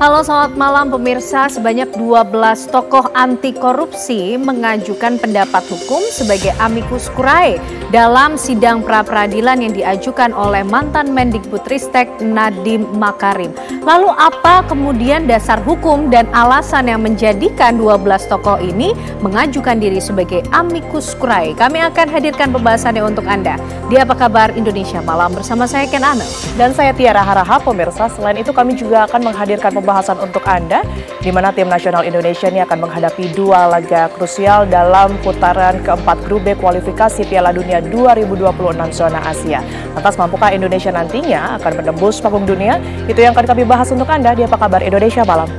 Halo, selamat malam pemirsa. Sebanyak 12 tokoh anti korupsi mengajukan pendapat hukum sebagai amicus curiae dalam sidang pra-peradilan yang diajukan oleh mantan Mendikbudristek Nadiem Makarim. Lalu apa kemudian dasar hukum dan alasan yang menjadikan 12 tokoh ini mengajukan diri sebagai amicus curiae? Kami akan hadirkan pembahasannya untuk Anda di Apa Kabar Indonesia Malam bersama saya Ken Ane. Dan saya Tiara Harahap, pemirsa. Selain itu kami juga akan menghadirkan pembahasan untuk Anda, di mana tim nasional Indonesia ini akan menghadapi dua laga krusial dalam putaran keempat grup B kualifikasi Piala Dunia 2026 zona Asia. Lantas mampukah Indonesia nantinya akan menembus panggung dunia? Itu yang akan kami bahas untuk Anda di Apa Kabar Indonesia Malam.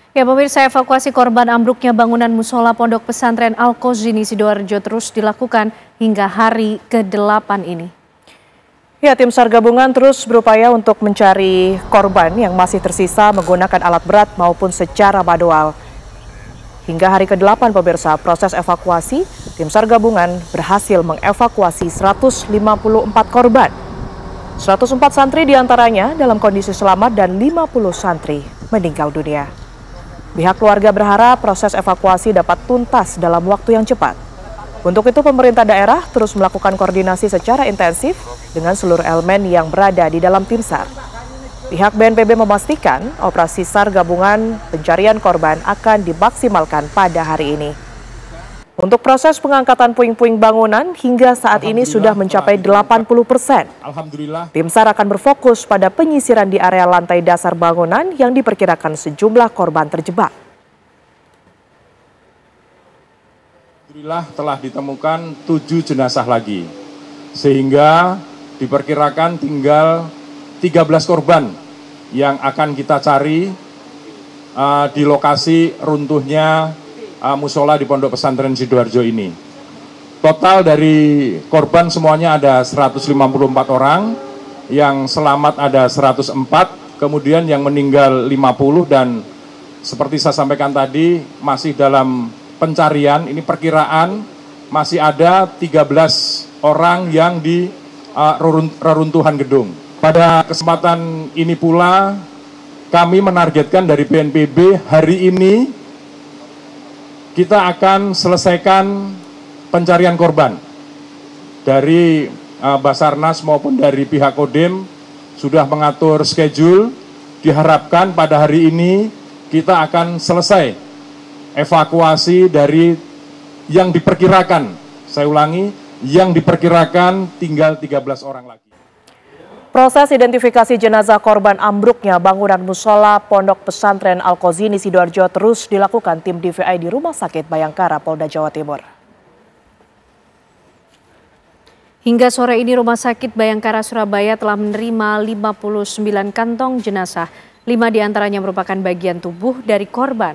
Ya pemirsa, evakuasi korban ambruknya bangunan musola Pondok Pesantren Al-Qazini Sidoarjo terus dilakukan hingga hari ke-8 ini. Ya, tim SAR gabungan terus berupaya untuk mencari korban yang masih tersisa menggunakan alat berat maupun secara manual. Hingga hari ke-8 pemirsa, proses evakuasi, tim SAR gabungan berhasil mengevakuasi 154 korban. 104 santri diantaranya dalam kondisi selamat dan 50 santri meninggal dunia. Pihak keluarga berharap proses evakuasi dapat tuntas dalam waktu yang cepat. Untuk itu pemerintah daerah terus melakukan koordinasi secara intensif dengan seluruh elemen yang berada di dalam tim SAR. Pihak BNPB memastikan operasi SAR gabungan pencarian korban akan dimaksimalkan pada hari ini. Untuk proses pengangkatan puing-puing bangunan hingga saat ini sudah mencapai 80%. Alhamdulillah. Tim SAR akan berfokus pada penyisiran di area lantai dasar bangunan yang diperkirakan sejumlah korban terjebak. Alhamdulillah telah ditemukan 7 jenazah lagi, sehingga diperkirakan tinggal 13 korban yang akan kita cari di lokasi runtuhnya musola di Pondok Pesantren Sidoarjo ini. Total dari korban semuanya ada 154 orang, yang selamat ada 104, kemudian yang meninggal 50, dan seperti saya sampaikan tadi masih dalam pencarian. Ini perkiraan masih ada 13 orang yang di reruntuhan gedung. Pada kesempatan ini pula kami menargetkan dari BNPB hari ini kita akan selesaikan pencarian korban. Dari Basarnas maupun dari pihak Kodim sudah mengatur schedule. Diharapkan pada hari ini kita akan selesai evakuasi dari yang diperkirakan, saya ulangi, yang diperkirakan tinggal 13 orang lagi. Proses identifikasi jenazah korban ambruknya bangunan musola Pondok Pesantren Al-Qazini Sidoarjo terus dilakukan tim DVI di Rumah Sakit Bayangkara, Polda Jawa Timur. Hingga sore ini Rumah Sakit Bayangkara Surabaya telah menerima 59 kantong jenazah. 5 diantaranya merupakan bagian tubuh dari korban.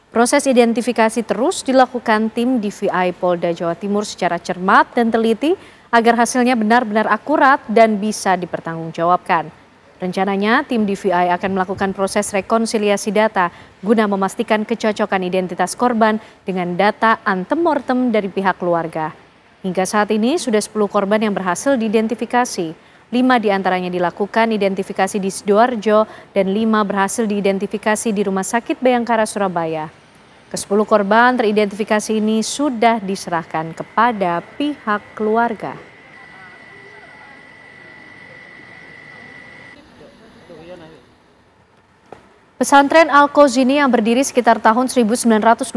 Proses identifikasi terus dilakukan tim DVI Polda Jawa Timur secara cermat dan teliti agar hasilnya benar-benar akurat dan bisa dipertanggungjawabkan. Rencananya tim DVI akan melakukan proses rekonsiliasi data guna memastikan kecocokan identitas korban dengan data antemortem dari pihak keluarga. Hingga saat ini sudah 10 korban yang berhasil diidentifikasi. 5 diantaranya dilakukan identifikasi di Sidoarjo dan 5 berhasil diidentifikasi di Rumah Sakit Bayangkara Surabaya. Ke-10 korban teridentifikasi ini sudah diserahkan kepada pihak keluarga. Pesantren Al-Qazini yang berdiri sekitar tahun 1927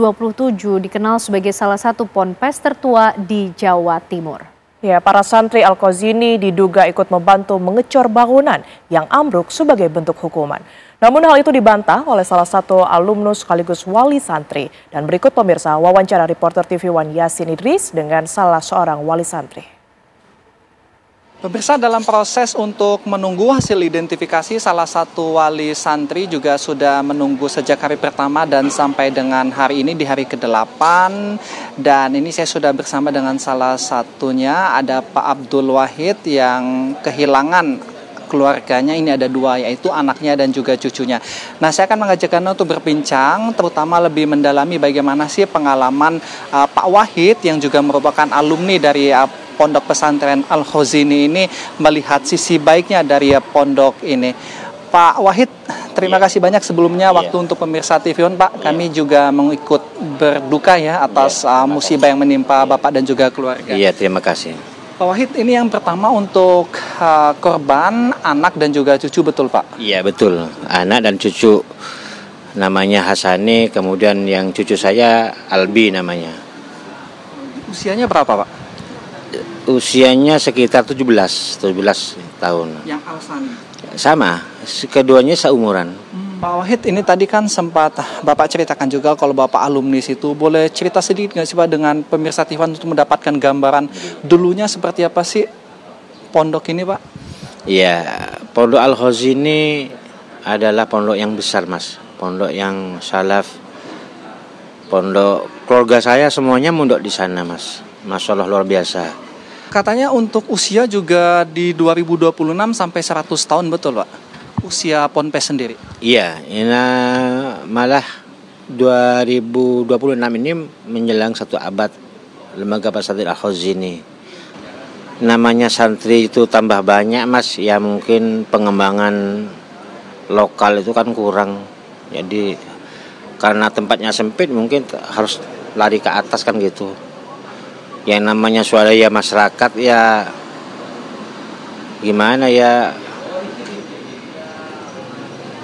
dikenal sebagai salah satu ponpes tertua di Jawa Timur. Ya, para santri Al-Qazini diduga ikut membantu mengecor bangunan yang ambruk sebagai bentuk hukuman. Namun hal itu dibantah oleh salah satu alumnus sekaligus wali santri. Dan berikut pemirsa wawancara reporter TV One Yasin Idris dengan salah seorang wali santri. Pemirsa, dalam proses untuk menunggu hasil identifikasi, salah satu wali santri juga sudah menunggu sejak hari pertama dan sampai dengan hari ini di hari ke-8. Dan ini saya sudah bersama dengan salah satunya, ada Pak Abdul Wahid yang kehilangan keluarganya. Ini ada 2, yaitu anaknya dan juga cucunya. Nah, saya akan mengajak Anda untuk berbincang, terutama lebih mendalami bagaimana sih pengalaman Pak Pak Wahid yang juga merupakan alumni dari Pondok Pesantren Al-Khozini ini melihat sisi baiknya dari pondok ini. Pak Wahid, terima kasih banyak sebelumnya waktu untuk pemirsa TV One, Pak. Kami juga mengikut berduka ya atas musibah yang menimpa Bapak dan juga keluarga. Iya, terima kasih. Pak Wahid, ini yang pertama untuk korban, anak dan juga cucu, betul Pak? Iya, betul. Anak dan cucu. Namanya Hasani, kemudian yang cucu saya Albi namanya. Usianya berapa Pak? Usianya sekitar 17 tahun. Yang Alsani? Sama, keduanya seumuran. Pak Wahid, ini tadi kan sempat Bapak ceritakan juga kalau Bapak alumni situ. Boleh cerita sedikit nggak sih Pak dengan pemirsa TV One untuk mendapatkan gambaran dulunya seperti apa sih pondok ini Pak? Iya, Pondok Al-Khozini adalah pondok yang besar Mas. Pondok yang salaf. Pondok keluarga saya semuanya mondok di sana Mas. Masya Allah luar biasa. Katanya untuk usia juga di 2026 sampai 100 tahun, betul Pak? Usia Ponpes sendiri? Iya, ini malah 2026 ini menjelang 1 abad Lembaga Pesantren Al-Khozini. Namanya santri itu tambah banyak Mas, ya mungkin pengembangan lokal itu kan kurang. Jadi karena tempatnya sempit mungkin harus lari ke atas kan gitu. Yang namanya swadaya masyarakat ya gimana ya,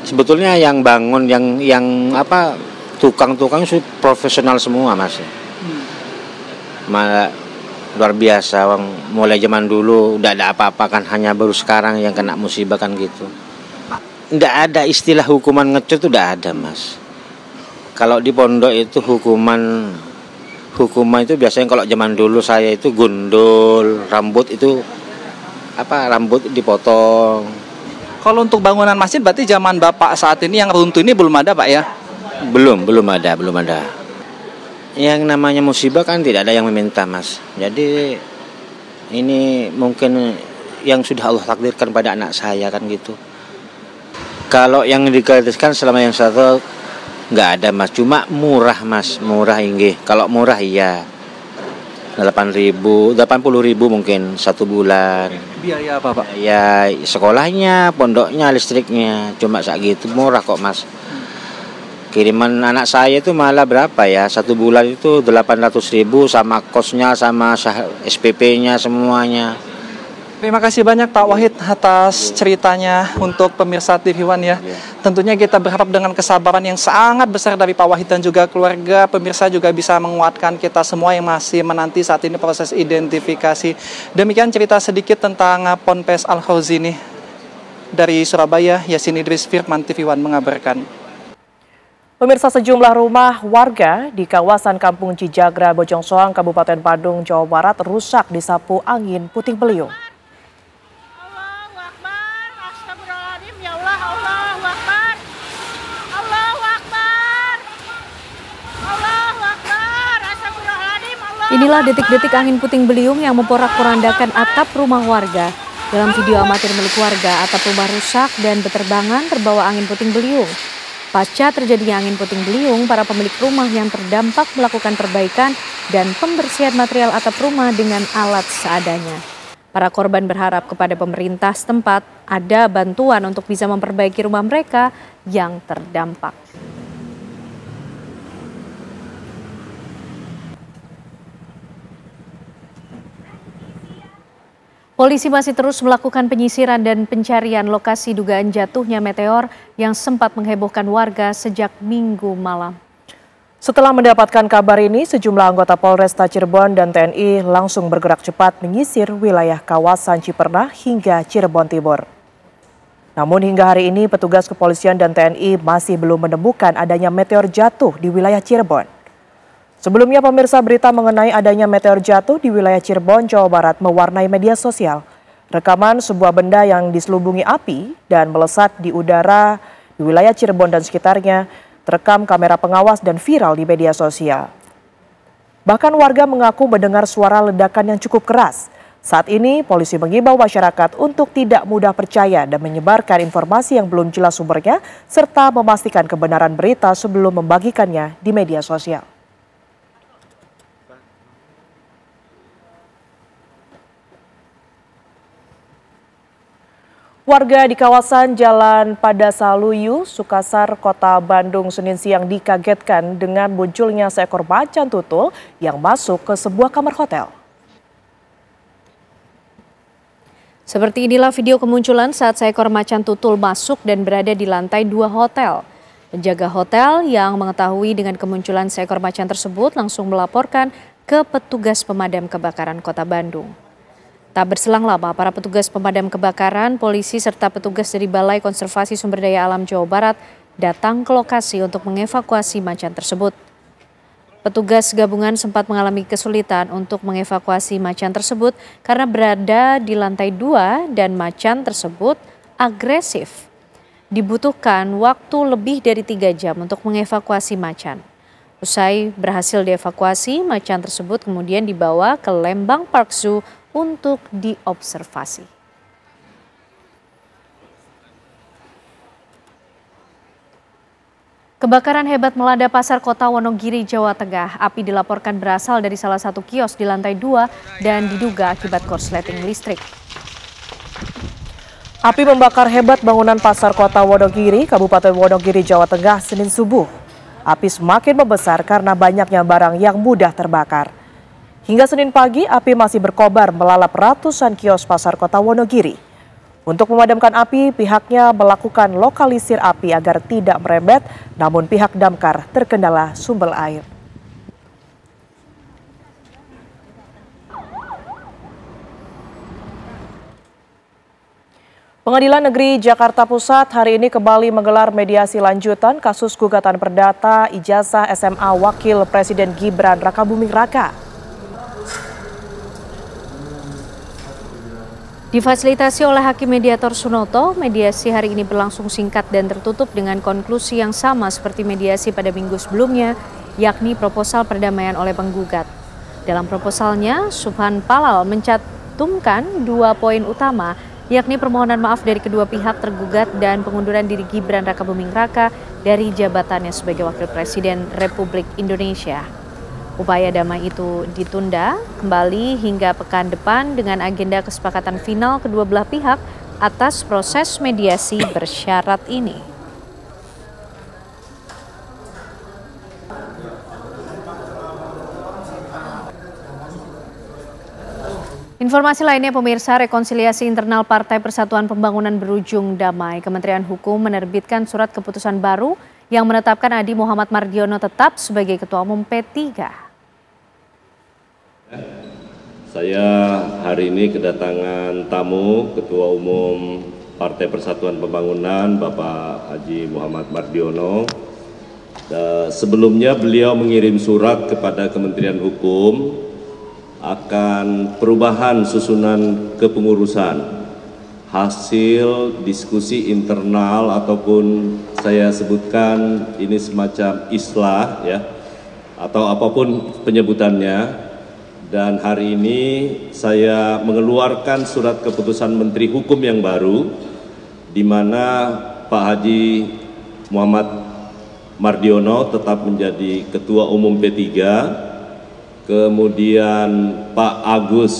sebetulnya yang bangun yang tukang-tukang itu profesional semua Mas. Malah luar biasa, mulai zaman dulu udah ada apa-apa kan, hanya baru sekarang yang kena musibah kan gitu. Nggak ada istilah hukuman ngecut, udah ada Mas. Kalau di pondok itu hukuman itu biasanya kalau zaman dulu saya itu gundul, rambut dipotong. Kalau untuk bangunan masjid berarti zaman Bapak saat ini yang runtuh ini belum ada Pak ya? Belum ada. Yang namanya musibah kan tidak ada yang meminta Mas. Jadi ini mungkin yang sudah Allah takdirkan pada anak saya kan gitu. Kalau yang digratiskan selama yang satu nggak ada Mas, cuma murah Mas, murah inggih. Kalau murah iya 80.000 mungkin 1 bulan. Biaya apa Pak? Ya sekolahnya, pondoknya, listriknya, cuma segitu murah kok Mas. Kiriman anak saya itu malah berapa ya, 1 bulan itu 800.000 sama kosnya sama SPP-nya semuanya. Terima kasih banyak Pak Wahid atas ceritanya untuk pemirsa TV One ya. Tentunya kita berharap dengan kesabaran yang sangat besar dari Pak Wahid dan juga keluarga, pemirsa juga bisa menguatkan kita semua yang masih menanti saat ini proses identifikasi. Demikian cerita sedikit tentang Ponpes Al-Khozini. Dari Surabaya, Yasin Idris, Firman TV One mengabarkan. Pemirsa, sejumlah rumah warga di kawasan Kampung Cijagra, Bojongsoang, Kabupaten Badung, Jawa Barat rusak disapu angin puting beliung. Inilah detik-detik angin puting beliung yang memporak-porandakan atap rumah warga. Dalam video amatir milik warga, atap rumah rusak dan beterbangan terbawa angin puting beliung. Pasca terjadinya angin puting beliung, para pemilik rumah yang terdampak melakukan perbaikan dan pembersihan material atap rumah dengan alat seadanya. Para korban berharap kepada pemerintah setempat ada bantuan untuk bisa memperbaiki rumah mereka yang terdampak. Polisi masih terus melakukan penyisiran dan pencarian lokasi dugaan jatuhnya meteor yang sempat menghebohkan warga sejak Minggu malam. Setelah mendapatkan kabar ini, sejumlah anggota Polresta Cirebon dan TNI langsung bergerak cepat menyisir wilayah kawasan Cipernah hingga Cirebon Timur. Namun hingga hari ini petugas kepolisian dan TNI masih belum menemukan adanya meteor jatuh di wilayah Cirebon. Sebelumnya pemirsa, berita mengenai adanya meteor jatuh di wilayah Cirebon, Jawa Barat mewarnai media sosial. Rekaman sebuah benda yang diselubungi api dan melesat di udara di wilayah Cirebon dan sekitarnya terekam kamera pengawas dan viral di media sosial. Bahkan warga mengaku mendengar suara ledakan yang cukup keras. Saat ini polisi mengimbau masyarakat untuk tidak mudah percaya dan menyebarkan informasi yang belum jelas sumbernya serta memastikan kebenaran berita sebelum membagikannya di media sosial. Warga di kawasan Jalan Padasaluyu, Sukasar, Kota Bandung, Senin siang dikagetkan dengan munculnya seekor macan tutul yang masuk ke sebuah kamar hotel. Seperti inilah video kemunculan saat seekor macan tutul masuk dan berada di lantai 2 hotel. Penjaga hotel yang mengetahui dengan kemunculan seekor macan tersebut langsung melaporkan ke petugas pemadam kebakaran Kota Bandung. Tak berselang lama, para petugas pemadam kebakaran, polisi, serta petugas dari Balai Konservasi Sumber Daya Alam Jawa Barat datang ke lokasi untuk mengevakuasi macan tersebut. Petugas gabungan sempat mengalami kesulitan untuk mengevakuasi macan tersebut karena berada di lantai 2 dan macan tersebut agresif. Dibutuhkan waktu lebih dari 3 jam untuk mengevakuasi macan. Usai berhasil dievakuasi, macan tersebut kemudian dibawa ke Lembang Park Zoo untuk diobservasi. Kebakaran hebat melanda pasar kota Wonogiri, Jawa Tengah. Api dilaporkan berasal dari salah satu kios di lantai 2 dan diduga akibat korsleting listrik. Api membakar hebat bangunan pasar kota Wonogiri, Kabupaten Wonogiri, Jawa Tengah, Senin subuh. Api semakin membesar karena banyaknya barang yang mudah terbakar. Hingga Senin pagi, api masih berkobar melalap ratusan kios pasar kota Wonogiri. Untuk memadamkan api, pihaknya melakukan lokalisir api agar tidak merembet, namun pihak damkar terkendala sumber air. Pengadilan Negeri Jakarta Pusat hari ini kembali menggelar mediasi lanjutan kasus gugatan perdata ijazah SMA Wakil Presiden Gibran Rakabuming Raka. Difasilitasi oleh Hakim Mediator Sunoto, mediasi hari ini berlangsung singkat dan tertutup dengan konklusi yang sama seperti mediasi pada minggu sebelumnya, yakni proposal perdamaian oleh penggugat. Dalam proposalnya, Subhan Palal mencantumkan 2 poin utama, yakni permohonan maaf dari kedua pihak tergugat dan pengunduran diri Gibran Rakabuming Raka dari jabatannya sebagai Wakil Presiden Republik Indonesia. Upaya damai itu ditunda kembali hingga pekan depan dengan agenda kesepakatan final kedua belah pihak atas proses mediasi bersyarat ini. Informasi lainnya pemirsa, rekonsiliasi internal Partai Persatuan Pembangunan berujung damai. Kementerian Hukum menerbitkan surat keputusan baru yang menetapkan Adi Muhammad Mardiono tetap sebagai Ketua Umum P3. Saya hari ini kedatangan tamu Ketua Umum Partai Persatuan Pembangunan Bapak Haji Muhammad Mardiono. Sebelumnya beliau mengirim surat kepada Kementerian Hukum akan perubahan susunan kepengurusan hasil diskusi internal ataupun saya sebutkan ini semacam islah ya atau apapun penyebutannya. Dan hari ini saya mengeluarkan surat keputusan Menteri Hukum yang baru, di mana Pak Haji Muhammad Mardiono tetap menjadi Ketua Umum P3, kemudian Pak Agus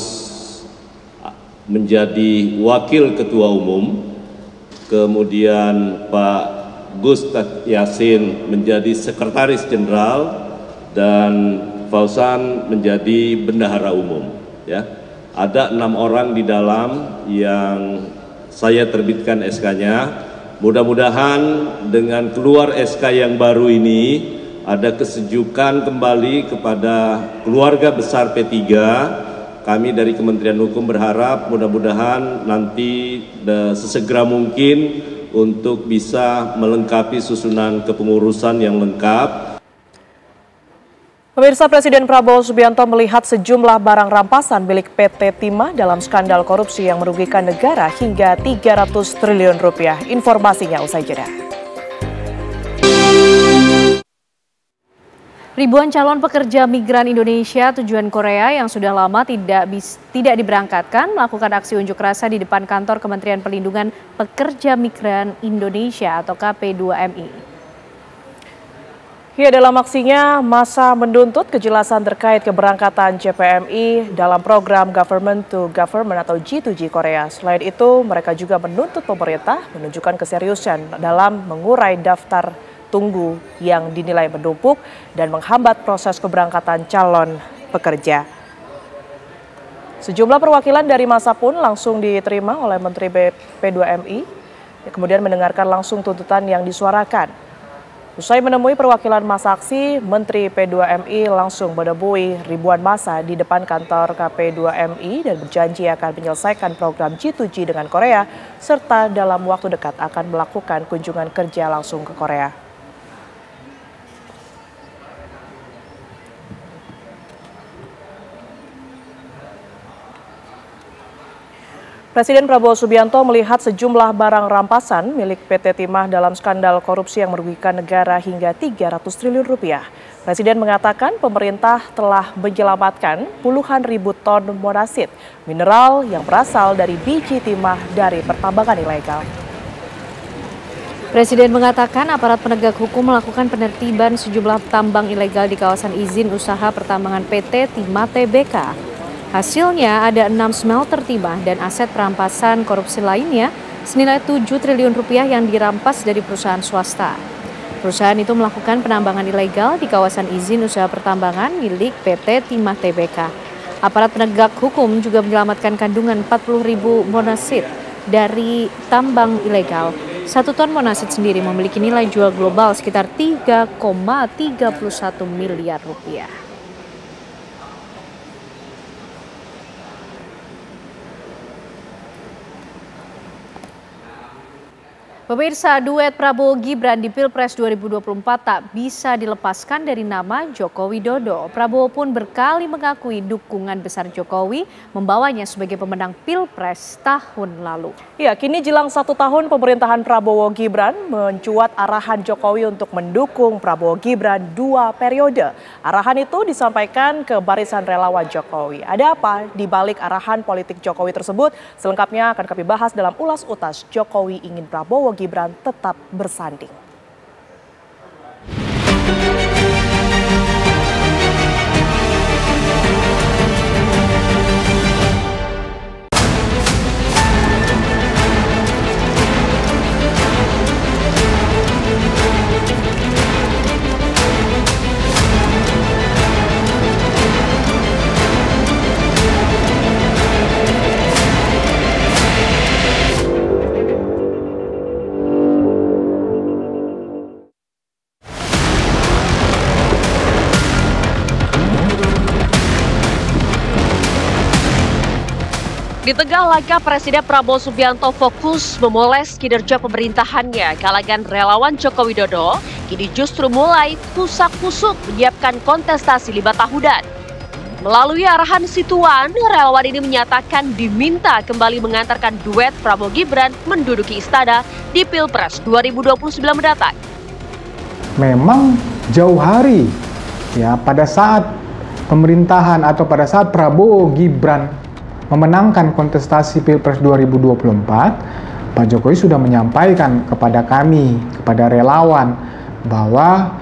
menjadi Wakil Ketua Umum, kemudian Pak Gus Yassin menjadi Sekretaris Jenderal, dan Fauzan menjadi bendahara umum. Ya, ada 6 orang di dalam yang saya terbitkan SK-nya. Mudah-mudahan dengan keluar SK yang baru ini ada kesejukan kembali kepada keluarga besar P3. Kami dari Kementerian Hukum berharap mudah-mudahan nanti sesegera mungkin untuk bisa melengkapi susunan kepengurusan yang lengkap. Pemirsa, Presiden Prabowo Subianto melihat sejumlah barang rampasan milik PT Timah dalam skandal korupsi yang merugikan negara hingga 300 triliun rupiah. Informasinya usai jeda. Ribuan calon pekerja migran Indonesia tujuan Korea yang sudah lama tidak diberangkatkan melakukan aksi unjuk rasa di depan kantor Kementerian Perlindungan Pekerja Migran Indonesia atau KP2MI. Ya, dalam aksinya, massa menuntut kejelasan terkait keberangkatan JPMI dalam program Government to Government atau G2G Korea. Selain itu, mereka juga menuntut pemerintah menunjukkan keseriusan dalam mengurai daftar tunggu yang dinilai menumpuk dan menghambat proses keberangkatan calon pekerja. Sejumlah perwakilan dari massa pun langsung diterima oleh Menteri P2MI, yang kemudian mendengarkan langsung tuntutan yang disuarakan. Usai menemui perwakilan massa aksi, Menteri P2MI langsung menemui ribuan massa di depan kantor KP2MI dan berjanji akan menyelesaikan program G2G dengan Korea, serta dalam waktu dekat akan melakukan kunjungan kerja langsung ke Korea. Presiden Prabowo Subianto melihat sejumlah barang rampasan milik PT Timah dalam skandal korupsi yang merugikan negara hingga 300 triliun rupiah. Presiden mengatakan pemerintah telah menyelamatkan puluhan ribu ton monasit, mineral yang berasal dari biji timah dari pertambangan ilegal. Presiden mengatakan aparat penegak hukum melakukan penertiban sejumlah tambang ilegal di kawasan izin usaha pertambangan PT Timah Tbk. Hasilnya ada 6 smelter timah dan aset perampasan korupsi lainnya senilai 7 triliun rupiah yang dirampas dari perusahaan swasta. Perusahaan itu melakukan penambangan ilegal di kawasan izin usaha pertambangan milik PT Timah Tbk. Aparat penegak hukum juga menyelamatkan kandungan 40.000 monasit dari tambang ilegal. 1 ton monasit sendiri memiliki nilai jual global sekitar 3,31 miliar rupiah. Pemirsa, duet Prabowo Gibran di Pilpres 2024 tak bisa dilepaskan dari nama Joko Widodo. Prabowo pun berkali mengakui dukungan besar Jokowi membawanya sebagai pemenang Pilpres tahun lalu. Ya, kini jelang 1 tahun pemerintahan Prabowo Gibran mencuat arahan Jokowi untuk mendukung Prabowo Gibran 2 periode. Arahan itu disampaikan ke barisan relawan Jokowi. Ada apa di balik arahan politik Jokowi tersebut? Selengkapnya akan kami bahas dalam Ulas Utas Jokowi Ingin Prabowo Gibran tetap bersanding. Di tengah langkah Presiden Prabowo Subianto fokus memoles kinerja pemerintahannya, kalangan relawan Joko Widodo kini justru mulai kusak-kusuk menyiapkan kontestasi 5 tahunan. Melalui arahan Situan, relawan ini menyatakan diminta kembali mengantarkan duet Prabowo Gibran menduduki istana di Pilpres 2029 mendatang. Memang jauh hari ya pada saat pemerintahan atau pada saat Prabowo Gibran memenangkan kontestasi Pilpres 2024, Pak Jokowi sudah menyampaikan kepada kami, kepada relawan, bahwa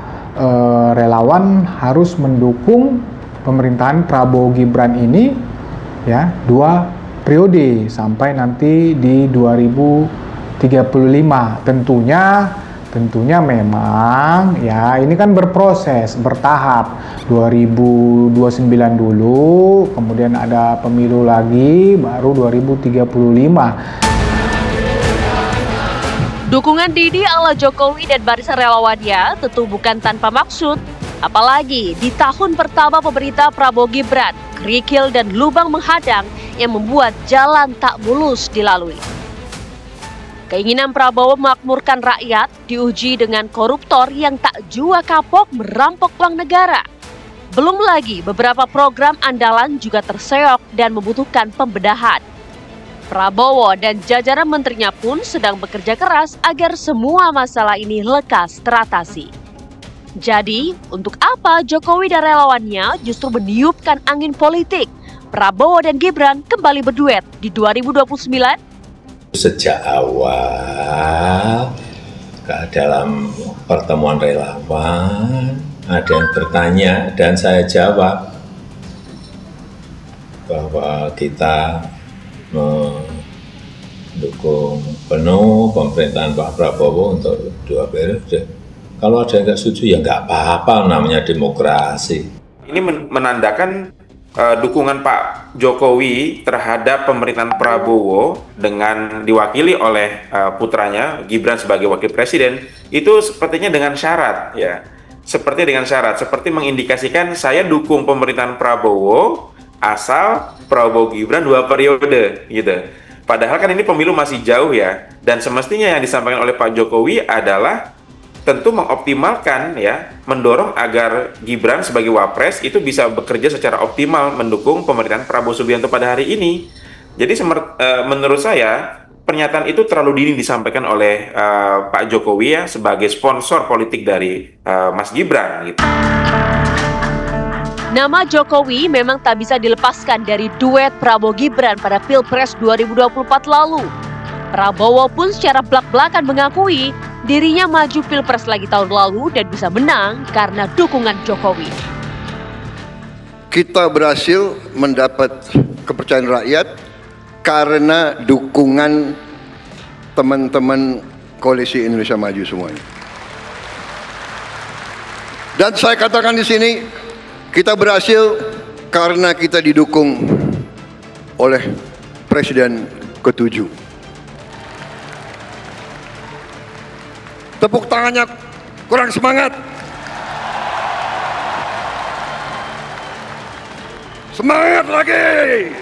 relawan harus mendukung pemerintahan Prabowo Gibran ini ya 2 periode sampai nanti di 2035. Tentunya memang ya ini kan berproses, bertahap. 2029 dulu, kemudian ada pemilu lagi, baru 2035. Dukungan Didi ala Jokowi dan barisan relawannya tentu bukan tanpa maksud. Apalagi di tahun pertama pemerintah Prabowo Gibran, kerikil dan lubang menghadang yang membuat jalan tak mulus dilalui. Keinginan Prabowo memakmurkan rakyat diuji dengan koruptor yang tak jua kapok merampok uang negara. Belum lagi beberapa program andalan juga terseok dan membutuhkan pembedahan. Prabowo dan jajaran menterinya pun sedang bekerja keras agar semua masalah ini lekas teratasi. Jadi, untuk apa Jokowi dan relawannya justru meniupkan angin politik? Prabowo dan Gibran kembali berduet di 2029? Sejak awal dalam pertemuan relawan ada yang bertanya dan saya jawab bahwa kita mendukung penuh pemerintahan Pak Prabowo untuk 2 periode. Kalau ada yang nggak setuju ya nggak apa-apa, namanya demokrasi. Ini menandakan dukungan Pak Jokowi terhadap pemerintahan Prabowo dengan diwakili oleh putranya Gibran sebagai wakil presiden itu sepertinya dengan syarat ya. Seperti dengan syarat, seperti mengindikasikan saya dukung pemerintahan Prabowo asal Prabowo Gibran 2 periode gitu. Padahal kan ini pemilu masih jauh ya, dan semestinya yang disampaikan oleh Pak Jokowi adalah tentu mengoptimalkan ya, mendorong agar Gibran sebagai wapres itu bisa bekerja secara optimal mendukung pemerintahan Prabowo Subianto pada hari ini. Jadi menurut saya pernyataan itu terlalu dini disampaikan oleh Pak Jokowi ya sebagai sponsor politik dari Mas Gibran gitu. Nama Jokowi memang tak bisa dilepaskan dari duet Prabowo Gibran pada Pilpres 2024 lalu. Prabowo pun secara belak-belakan mengakui dirinya maju Pilpres lagi tahun lalu dan bisa menang karena dukungan Jokowi. Kita berhasil mendapat kepercayaan rakyat karena dukungan teman-teman Koalisi Indonesia Maju semuanya. Dan saya katakan di sini, kita berhasil karena kita didukung oleh Presiden ke-7. Tepuk tangannya kurang semangat. Semangat lagi!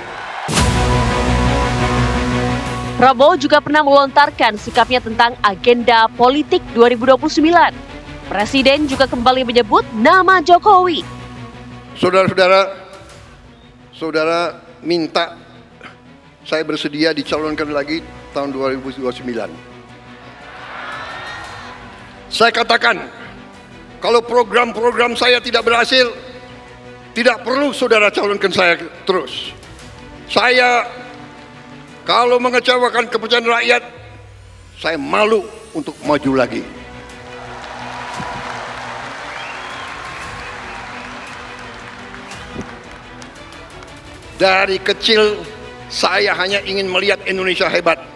Prabowo juga pernah melontarkan sikapnya tentang agenda politik 2029. Presiden juga kembali menyebut nama Jokowi. Saudara-saudara, saudara minta saya bersedia dicalonkan lagi tahun 2029. Saya katakan, kalau program-program saya tidak berhasil, tidak perlu saudara calonkan saya terus. Saya kalau mengecewakan kepercayaan rakyat, saya malu untuk maju lagi. Dari kecil, saya hanya ingin melihat Indonesia hebat.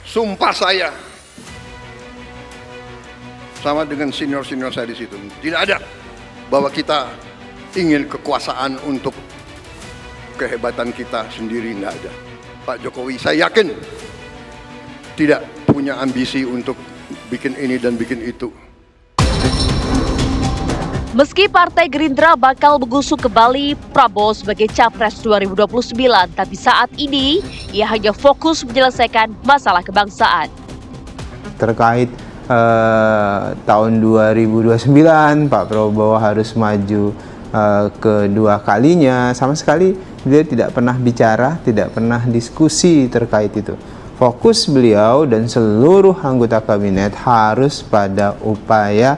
Sumpah saya, sama dengan senior-senior saya di situ, tidak ada bahwa kita ingin kekuasaan untuk kehebatan kita sendiri, tidak ada. Pak Jokowi, saya yakin tidak punya ambisi untuk bikin ini dan bikin itu. Meski Partai Gerindra bakal mengusung kembali Prabowo sebagai Capres 2029, tapi saat ini ia hanya fokus menyelesaikan masalah kebangsaan. Terkait tahun 2029, Pak Prabowo harus maju kedua kalinya, sama sekali dia tidak pernah bicara, tidak pernah diskusi terkait itu. Fokus beliau dan seluruh anggota kabinet harus pada upaya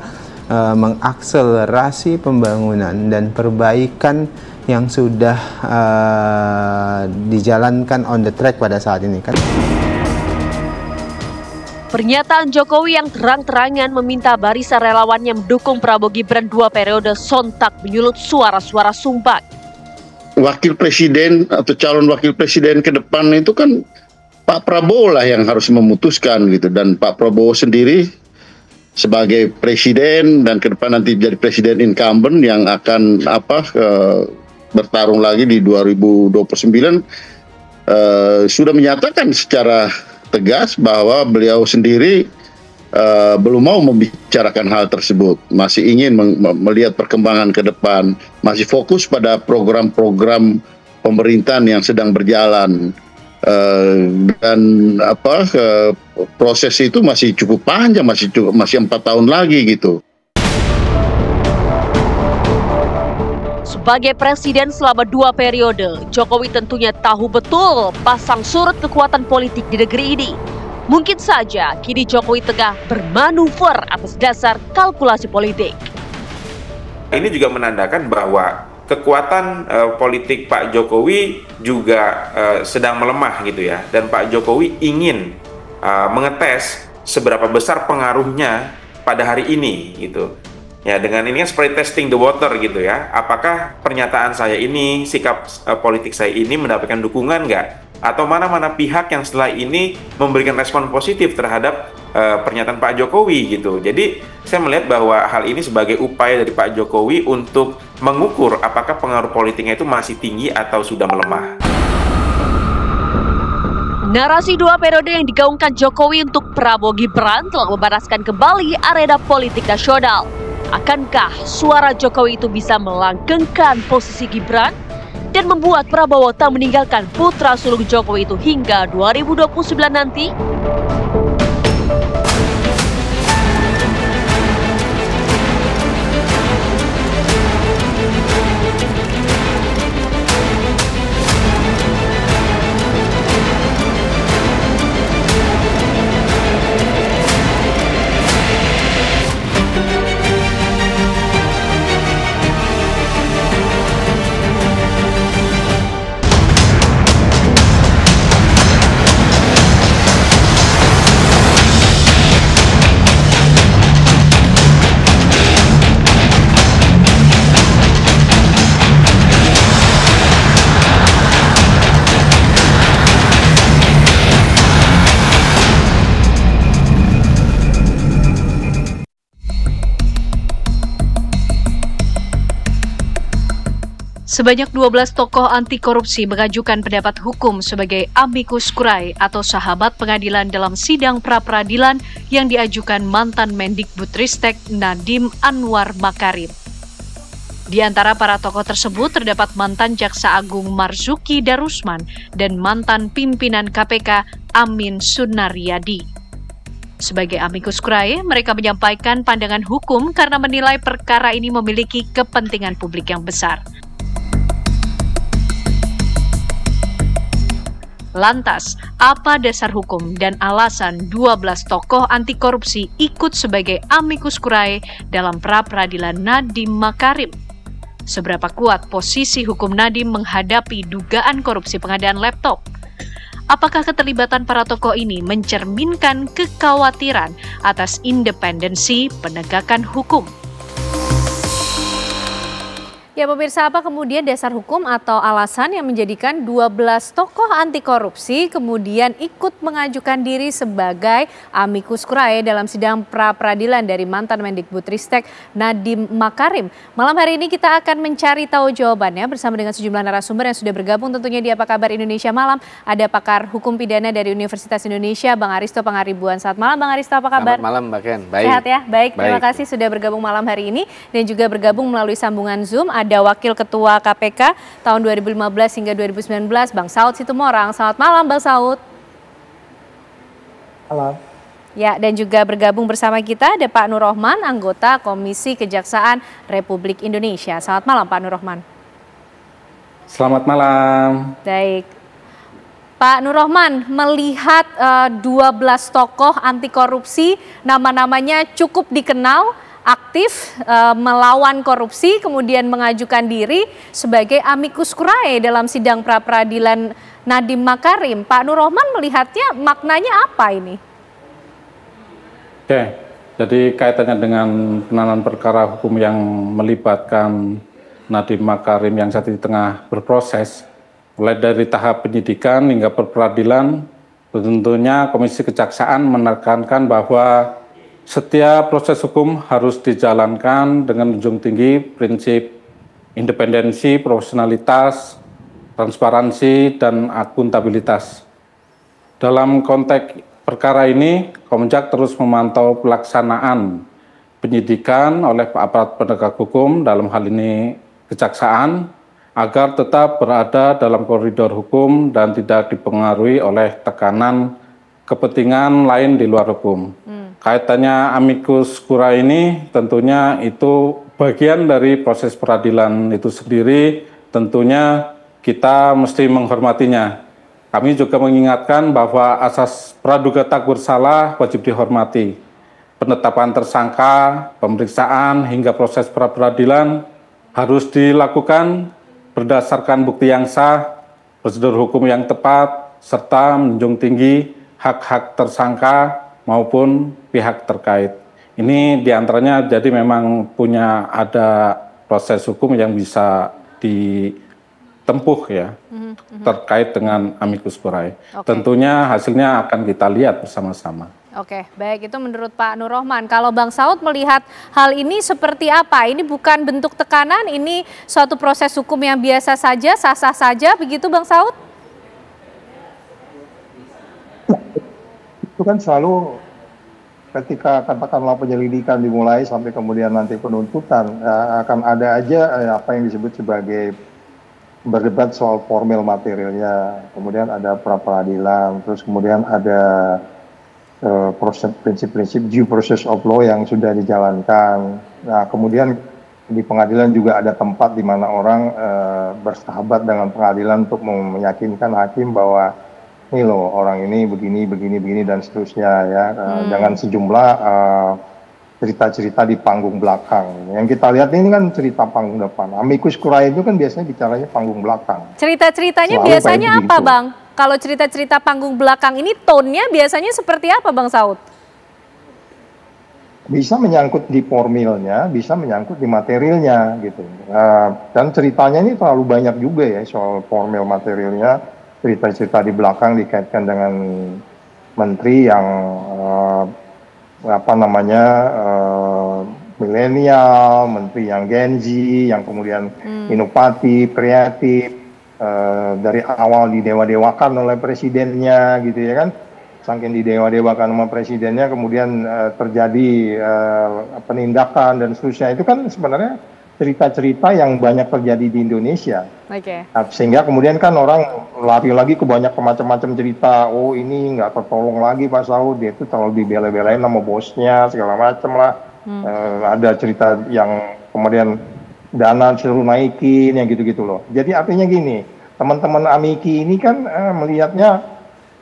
mengakselerasi pembangunan dan perbaikan yang sudah dijalankan on the track pada saat ini kan. Pernyataan Jokowi yang terang-terangan meminta barisan relawan yang mendukung Prabowo Gibran 2 periode sontak menyulut suara-suara sumbang. Wakil presiden atau calon wakil presiden ke depan itu kan Pak Prabowo lah yang harus memutuskan gitu, dan Pak Prabowo sendiri sebagai presiden dan ke depan nanti jadi presiden incumbent yang akan bertarung lagi di 2029 sudah menyatakan secara tegas bahwa beliau sendiri belum mau membicarakan hal tersebut, masih ingin melihat perkembangan ke depan, masih fokus pada program-program pemerintahan yang sedang berjalan. Dan proses itu masih cukup panjang, masih 4 tahun lagi gitu. Sebagai presiden selama 2 periode, Jokowi tentunya tahu betul pasang surut kekuatan politik di negeri ini. Mungkin saja kini Jokowi tengah bermanuver atas dasar kalkulasi politik. Ini juga menandakan bahwa kekuatan politik Pak Jokowi juga sedang melemah gitu ya, dan Pak Jokowi ingin mengetes seberapa besar pengaruhnya pada hari ini gitu. Ya, dengan ini kan seperti testing the water gitu ya. Apakah pernyataan saya ini, sikap politik saya ini mendapatkan dukungan nggak? Atau mana-mana pihak yang setelah ini memberikan respon positif terhadap pernyataan Pak Jokowi gitu. Jadi saya melihat bahwa hal ini sebagai upaya dari Pak Jokowi untuk mengukur apakah pengaruh politiknya itu masih tinggi atau sudah melemah. Narasi 2 periode yang digaungkan Jokowi untuk Prabowo Gibran telah memanaskan kembali arena politik nasional. Akankah suara Jokowi itu bisa melanggengkan posisi Gibran dan membuat Prabowo tak meninggalkan putra sulung Jokowi itu hingga 2029 nanti? Sebanyak 12 tokoh anti korupsi mengajukan pendapat hukum sebagai amicus curiae atau sahabat pengadilan dalam sidang pra-peradilan yang diajukan mantan Mendikbudristek Nadiem Anwar Makarim. Di antara para tokoh tersebut terdapat mantan Jaksa Agung Marzuki Darusman dan mantan pimpinan KPK Amin Sunaryadi. Sebagai amicus curiae, mereka menyampaikan pandangan hukum karena menilai perkara ini memiliki kepentingan publik yang besar. Lantas, apa dasar hukum dan alasan 12 tokoh anti korupsi ikut sebagai amicus curiae dalam pra-peradilan Nadiem Makarim? Seberapa kuat posisi hukum Nadiem menghadapi dugaan korupsi pengadaan laptop? Apakah keterlibatan para tokoh ini mencerminkan kekhawatiran atas independensi penegakan hukum? Ya pemirsa, apa kemudian dasar hukum atau alasan yang menjadikan 12 tokoh anti korupsi kemudian ikut mengajukan diri sebagai amicus curiae dalam sidang pra-peradilan dari mantan Mendikbudristek Nadiem Makarim? Malam hari ini kita akan mencari tahu jawabannya bersama dengan sejumlah narasumber yang sudah bergabung tentunya di Apa Kabar Indonesia Malam. Ada pakar hukum pidana dari Universitas Indonesia, Bang Aristo Pangaribuan. Selamat malam Bang Aristo, apa kabar? Selamat malam Mbak Ken, baik. Sehat ya? Baik, terima kasih sudah bergabung malam hari ini dan juga bergabung melalui sambungan Zoom. Ada Wakil Ketua KPK tahun 2015 hingga 2019, Bang Saud Situmorang. Selamat malam Bang Saud. Halo. Ya, dan juga bergabung bersama kita ada Pak Nur Rohman, anggota Komisi Kejaksaan Republik Indonesia. Selamat malam Pak Nur Rohman. Selamat malam. Baik. Pak Nur Rohman, melihat 12 tokoh anti korupsi, nama-namanya cukup dikenal, aktif melawan korupsi, kemudian mengajukan diri sebagai amicus curiae dalam sidang pra-peradilan Nadiem Makarim. Pak Nur Rohman melihatnya maknanya apa ini? Oke, jadi kaitannya dengan penanganan perkara hukum yang melibatkan Nadiem Makarim yang saat ini tengah berproses, mulai dari tahap penyidikan hingga perperadilan, tentunya Komisi Kejaksaan menekankan bahwa setiap proses hukum harus dijalankan dengan menjunjung tinggi prinsip independensi, profesionalitas, transparansi, dan akuntabilitas. Dalam konteks perkara ini, Kemenjak terus memantau pelaksanaan penyidikan oleh aparat penegak hukum, dalam hal ini Kejaksaan, agar tetap berada dalam koridor hukum dan tidak dipengaruhi oleh tekanan kepentingan lain di luar hukum. Kaitannya amicus curiae ini tentunya itu bagian dari proses peradilan itu sendiri, tentunya kita mesti menghormatinya. Kami juga mengingatkan bahwa asas praduga tak bersalah wajib dihormati. Penetapan tersangka, pemeriksaan hingga proses pra-peradilan harus dilakukan berdasarkan bukti yang sah, prosedur hukum yang tepat, serta menjunjung tinggi hak-hak tersangka maupun pihak terkait. Ini diantaranya jadi memang ada proses hukum yang bisa ditempuh ya terkait dengan amicus curiae. Tentunya hasilnya akan kita lihat bersama-sama. Oke, baik, itu menurut Pak Nur Rohman. Kalau Bang Saud melihat hal ini seperti apa? Ini bukan bentuk tekanan, ini suatu proses hukum yang biasa saja, sah-sah saja, begitu Bang Saud? Itu kan selalu ketika katakanlah penyelidikan dimulai sampai kemudian nanti penuntutan, akan ada aja apa yang disebut sebagai berdebat soal formil materialnya, kemudian ada pra-peradilan, terus kemudian ada prinsip-prinsip due process of law yang sudah dijalankan. Nah, kemudian di pengadilan juga ada tempat di mana orang bersahabat dengan pengadilan untuk meyakinkan hakim bahwa ini loh orang ini begini dan seterusnya ya. Dengan sejumlah cerita-cerita di panggung belakang. Yang kita lihat ini kan cerita panggung depan. Amicus curiae itu kan biasanya bicaranya panggung belakang. Cerita-ceritanya biasanya apa, Bang? Kalau cerita-cerita panggung belakang ini tone-nya biasanya seperti apa, Bang Saud? Bisa menyangkut di formilnya, bisa menyangkut di materialnya gitu. Dan ceritanya ini terlalu banyak juga ya soal formil materialnya. Cerita-cerita di belakang dikaitkan dengan menteri yang milenial, menteri yang Gen Z, yang kemudian inovatif, kreatif. Dari awal didewa-dewakan oleh presidennya gitu ya kan, saking didewa-dewakan sama presidennya kemudian terjadi penindakan dan seterusnya. Itu kan sebenarnya cerita-cerita yang banyak terjadi di Indonesia. Nah, sehingga kemudian kan orang lari lagi ke banyak macam-macam cerita. Oh ini nggak tertolong lagi Pak Saud, dia itu terlalu dibela-belain sama bosnya segala macam lah. Ada cerita yang kemudian dana disuruh naikin yang gitu-gitu loh. Jadi artinya gini, teman-teman Amiki ini kan melihatnya,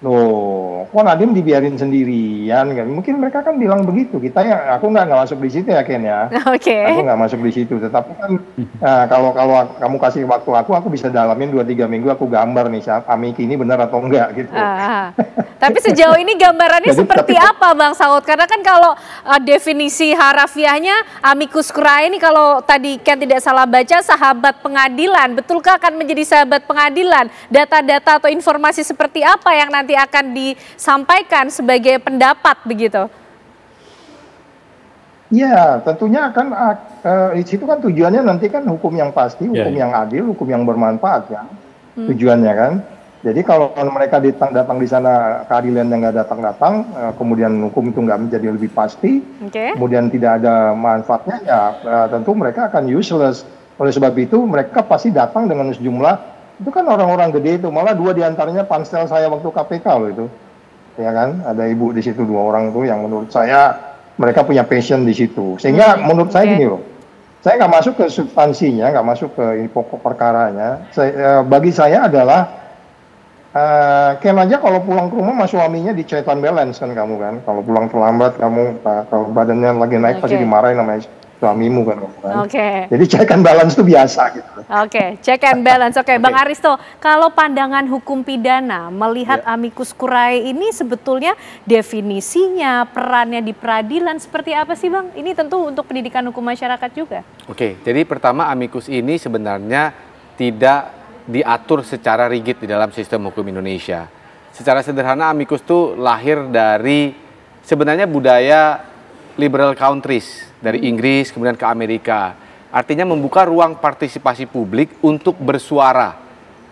loh, kok Nadiem dibiarin sendirian? Mungkin mereka kan bilang begitu. Kita ya, aku nggak masuk di situ ya Ken ya. Aku nggak masuk di situ. Tetapi kan kalau kamu kasih waktu aku bisa dalamin 2-3 minggu, aku gambar nih Amiki ini benar atau enggak gitu. Tapi sejauh ini gambarannya seperti apa Bang Saud? Karena kan kalau definisi harafiahnya amicus curiae ini kalau tadi Ken tidak salah baca sahabat pengadilan. Betulkah akan menjadi sahabat pengadilan? Data-data atau informasi seperti apa yang nanti akan disampaikan sebagai pendapat begitu? Ya, tentunya akan di situ kan tujuannya nanti kan hukum yang pasti, hukum yang adil, hukum yang bermanfaat kan. Tujuannya kan. Jadi kalau mereka datang di sana keadilan yang nggak datang-datang, kemudian hukum itu nggak menjadi lebih pasti, kemudian tidak ada manfaatnya, ya tentu mereka akan useless. Oleh sebab itu mereka pasti datang dengan sejumlah, itu kan orang-orang gede itu, malah 2 diantaranya pansel saya waktu KPK loh itu, ya kan, ada ibu di situ 2 orang tuh yang menurut saya mereka punya passion di situ, sehingga menurut saya gini loh, saya nggak masuk ke substansinya, nggak masuk ke pokok perkaranya. Bagi saya adalah Ken aja kalau pulang ke rumah sama suaminya di check and balance kan kamu kan. Kalau pulang terlambat kamu, kalau badannya lagi naik pasti dimarahin sama suamimu kan. Jadi check and balance itu biasa gitu. Check and balance. Bang Aristo, kalau pandangan hukum pidana melihat amicus curiae ini sebetulnya definisinya, perannya di peradilan seperti apa sih Bang? Ini tentu untuk pendidikan hukum masyarakat juga. Jadi pertama amicus ini sebenarnya tidak diatur secara rigid di dalam sistem hukum Indonesia. Secara sederhana amicus itu lahir dari sebenarnya budaya liberal countries, dari Inggris kemudian ke Amerika. Artinya membuka ruang partisipasi publik untuk bersuara,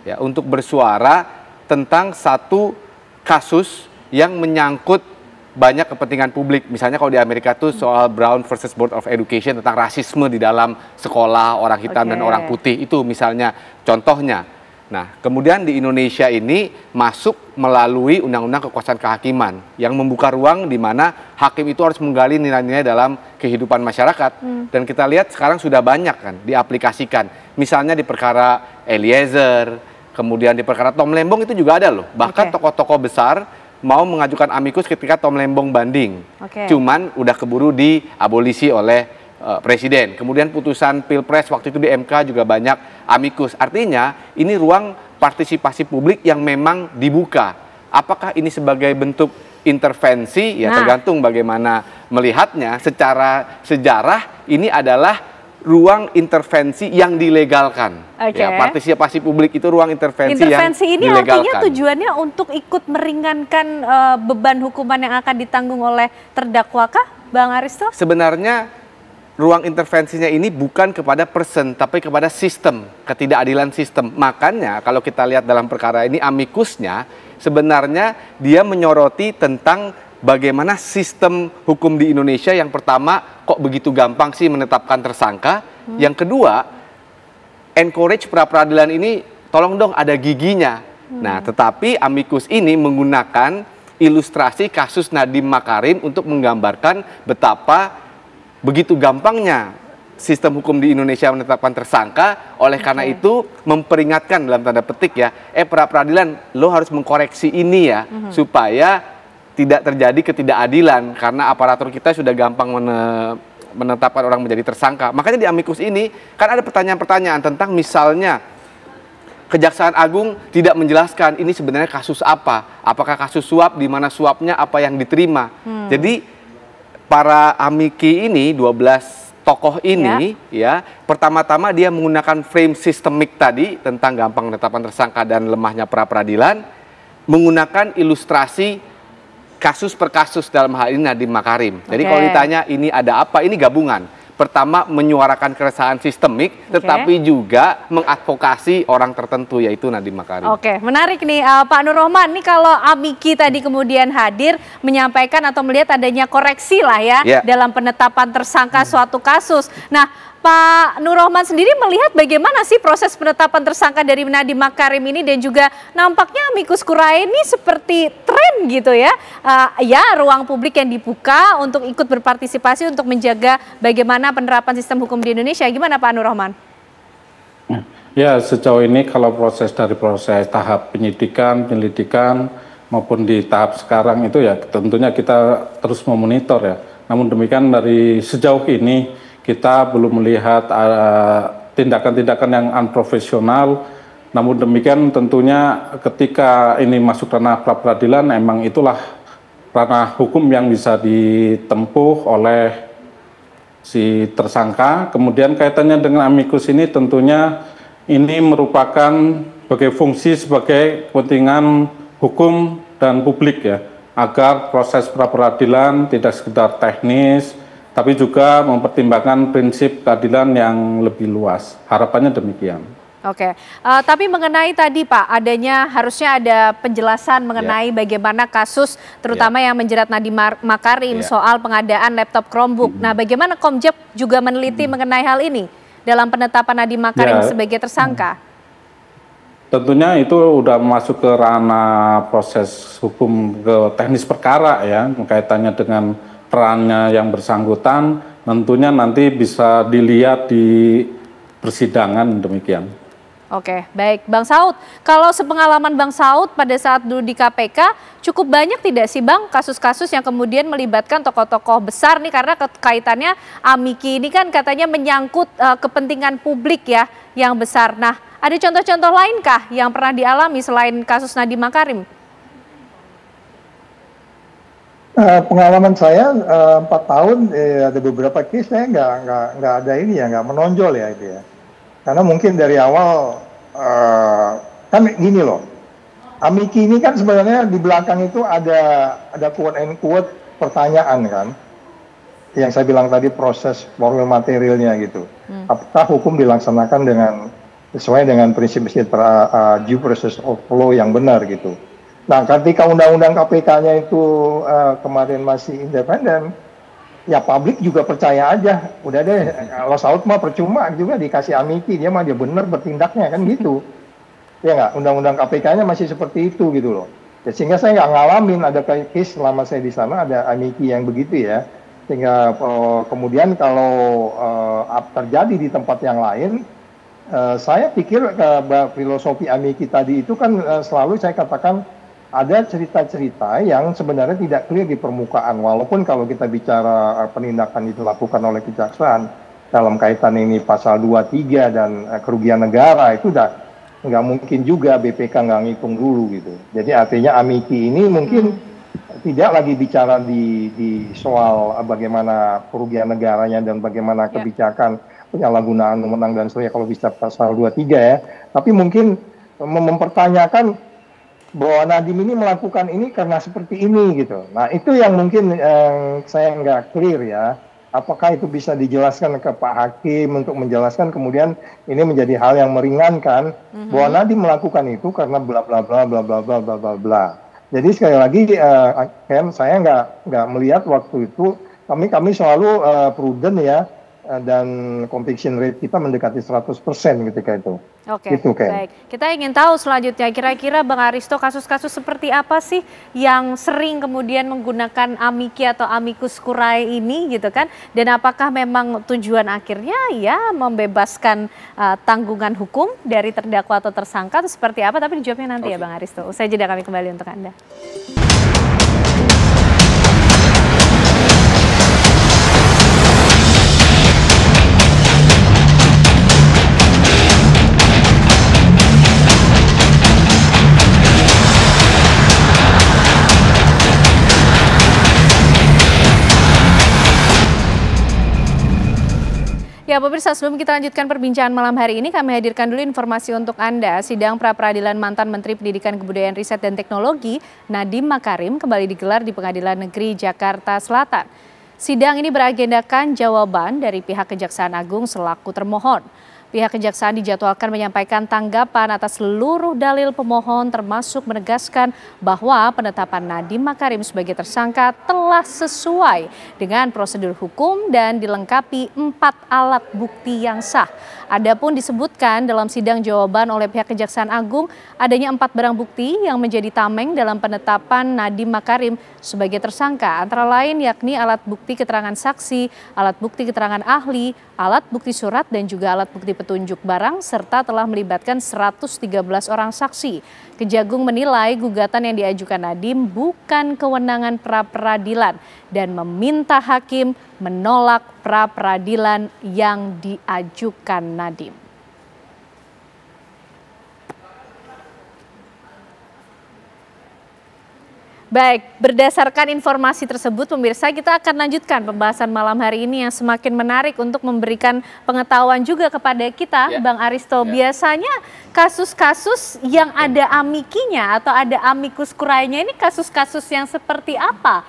ya, untuk bersuara tentang satu kasus yang menyangkut banyak kepentingan publik. Misalnya kalau di Amerika tuh soal Brown versus Board of Education tentang rasisme di dalam sekolah orang hitam dan orang putih, itu misalnya contohnya. Nah, kemudian di Indonesia ini masuk melalui Undang-Undang Kekuasaan Kehakiman yang membuka ruang di mana hakim itu harus menggali nilai-nilai dalam kehidupan masyarakat. Dan kita lihat sekarang sudah banyak kan diaplikasikan. Misalnya di perkara Eliezer, kemudian di perkara Tom Lembong itu juga ada loh. Bahkan tokoh-tokoh besar mau mengajukan amicus ketika Tom Lembong banding. Cuman udah keburu diabolisi oleh Presiden. Kemudian putusan Pilpres waktu itu di MK juga banyak amicus. Artinya ini ruang partisipasi publik yang memang dibuka. Apakah ini sebagai bentuk intervensi, ya tergantung bagaimana melihatnya. Secara sejarah ini adalah ruang intervensi yang dilegalkan. Ya, partisipasi publik itu ruang intervensi yang dilegalkan. Intervensi ini artinya tujuannya untuk ikut meringankan beban hukuman yang akan ditanggung oleh terdakwakah, Bang Aristo? Sebenarnya ruang intervensinya ini bukan kepada person, tapi kepada sistem, ketidakadilan sistem. Makanya kalau kita lihat dalam perkara ini amikusnya, sebenarnya dia menyoroti tentang bagaimana sistem hukum di Indonesia. Yang pertama, kok begitu gampang sih menetapkan tersangka. Yang kedua, encourage pra-peradilan ini tolong dong ada giginya. Nah, tetapi amikus ini menggunakan ilustrasi kasus Nadiem Makarim untuk menggambarkan betapa begitu gampangnya sistem hukum di Indonesia menetapkan tersangka. Oleh karena itu memperingatkan dalam tanda petik ya, pra-peradilan lo harus mengkoreksi ini ya, supaya tidak terjadi ketidakadilan karena aparatur kita sudah gampang menetapkan orang menjadi tersangka. Makanya di amikus ini kan ada pertanyaan-pertanyaan tentang misalnya Kejaksaan Agung tidak menjelaskan ini sebenarnya kasus apa. Apakah kasus suap, di mana suapnya, apa yang diterima. Jadi para amiki ini, 12 tokoh ini ya pertama-tama dia menggunakan frame sistemik tadi tentang gampang menetapkan tersangka dan lemahnya pra-peradilan, menggunakan ilustrasi kasus per kasus, dalam hal ini Nadiem Makarim. Jadi kalau ditanya ini ada apa, ini gabungan. Pertama menyuarakan keresahan sistemik, tetapi juga mengadvokasi orang tertentu, yaitu Nadiem Makarim. Oke, menarik nih Pak Nur Rohman. Nih kalau amiki tadi kemudian hadir menyampaikan atau melihat adanya koreksi lah ya dalam penetapan tersangka suatu kasus. Nah, Pak Nur Rohman sendiri melihat bagaimana sih proses penetapan tersangka dari Nadiem Makarim ini, dan juga nampaknya amikus curiae ini seperti tren gitu ya. Ya, ruang publik yang dibuka untuk ikut berpartisipasi untuk menjaga bagaimana penerapan sistem hukum di Indonesia. Gimana Pak Nur Rohman? Ya, sejauh ini kalau proses tahap penyidikan, penyelidikan maupun di tahap sekarang itu ya tentunya kita terus memonitor ya. Namun demikian dari sejauh ini kita belum melihat tindakan-tindakan yang unprofesional. Namun demikian tentunya ketika ini masuk ranah pra-peradilan, emang itulah ranah hukum yang bisa ditempuh oleh si tersangka. Kemudian kaitannya dengan amikus ini tentunya ini merupakan sebagai fungsi sebagai kepentingan hukum dan publik ya, agar proses pra-peradilan tidak sekedar teknis, tapi juga mempertimbangkan prinsip keadilan yang lebih luas. Harapannya demikian. Oke, tapi mengenai tadi Pak, harusnya ada penjelasan mengenai bagaimana kasus terutama yang menjerat Nadiem Makarim soal pengadaan laptop Chromebook. Nah, bagaimana Komjab juga meneliti mengenai hal ini dalam penetapan Nadiem Makarim sebagai tersangka? Tentunya itu udah masuk ke ranah proses hukum ke teknis perkara ya, kaitannya dengan perannya yang bersangkutan, tentunya nanti bisa dilihat di persidangan demikian. Oke, baik. Bang Saud, kalau sepengalaman Bang Saud pada saat dulu di KPK, cukup banyak tidak sih Bang kasus-kasus yang kemudian melibatkan tokoh-tokoh besar nih, karena kaitannya amiki ini kan katanya menyangkut kepentingan publik ya yang besar. Nah, ada contoh-contoh lainkah yang pernah dialami selain kasus Nadiem Makarim? Pengalaman saya 4 tahun ada beberapa case saya nggak ada ini ya, nggak menonjol ya itu ya. Karena mungkin dari awal kan gini loh, amiki ini kan sebenarnya di belakang itu ada quote and quote pertanyaan kan, yang saya bilang tadi proses moral materialnya gitu. Apakah hukum dilaksanakan sesuai dengan prinsip-prinsip due process of law yang benar gitu. Nah, ketika undang-undang KPK-nya itu kemarin masih independen, ya publik juga percaya aja. Udah deh, kalau Saud mah percuma juga dikasih amiki, dia mah dia benar bertindaknya kan gitu. Ya nggak, undang-undang KPK-nya masih seperti itu gitu loh. Ya, sehingga saya nggak ngalamin ada case selama saya di sana ada amiki yang begitu ya. Sehingga kemudian kalau terjadi di tempat yang lain, saya pikir filosofi amiki tadi itu kan selalu saya katakan ada cerita-cerita yang sebenarnya tidak clear di permukaan, walaupun kalau kita bicara penindakan itu dilakukan oleh kejaksaan dalam kaitan ini pasal 23 dan kerugian negara itu udah nggak mungkin juga BPK nggak ngitung dulu gitu. Jadi artinya amiki ini mungkin tidak lagi bicara di soal bagaimana kerugian negaranya dan bagaimana kebijakan penyalahgunaan wewenang dan sebagainya kalau bisa pasal 23 ya, tapi mungkin mempertanyakan bahwa Nadiem ini melakukan ini karena seperti ini gitu. Nah itu yang mungkin saya nggak clear ya. Apakah itu bisa dijelaskan ke Pak Hakim untuk menjelaskan kemudian ini menjadi hal yang meringankan bahwa Nadiem melakukan itu karena bla bla bla bla bla bla bla bla bla. Jadi sekali lagi saya nggak melihat waktu itu kami selalu prudent ya dan conviction rate kita mendekati 100% ketika itu. Oke, gitu, baik. Kita ingin tahu selanjutnya kira-kira Bang Aristo kasus-kasus seperti apa sih yang sering kemudian menggunakan amiki atau amicus curiae ini gitu kan? Dan apakah memang tujuan akhirnya ya membebaskan tanggungan hukum dari terdakwa atau tersangka atau seperti apa? Tapi dijawabnya nanti ya Bang Aristo. Usai jeda kami kembali untuk Anda. Ya pemirsa, sebelum kita lanjutkan perbincangan malam hari ini, kami hadirkan dulu informasi untuk Anda. Sidang pra-peradilan mantan Menteri Pendidikan Kebudayaan Riset dan Teknologi, Nadiem Makarim, kembali digelar di Pengadilan Negeri Jakarta Selatan. Sidang ini beragendakan jawaban dari pihak Kejaksaan Agung selaku termohon. Pihak kejaksaan dijadwalkan menyampaikan tanggapan atas seluruh dalil pemohon termasuk menegaskan bahwa penetapan Nadiem Makarim sebagai tersangka telah sesuai dengan prosedur hukum dan dilengkapi 4 alat bukti yang sah. Adapun disebutkan dalam sidang jawaban oleh pihak Kejaksaan Agung adanya 4 barang bukti yang menjadi tameng dalam penetapan Nadiem Makarim sebagai tersangka, antara lain yakni alat bukti keterangan saksi, alat bukti keterangan ahli, alat bukti surat dan juga alat bukti petunjuk barang serta telah melibatkan 113 orang saksi. Kejagung menilai gugatan yang diajukan Nadiem bukan kewenangan pra-peradilan dan meminta hakim menolak pra-peradilan yang diajukan Nadiem. Baik, berdasarkan informasi tersebut pemirsa, kita akan lanjutkan pembahasan malam hari ini yang semakin menarik untuk memberikan pengetahuan juga kepada kita, Bang Aristo. Biasanya kasus-kasus yang ada amikinya atau ada amicus curiae-nya ini kasus-kasus yang seperti apa?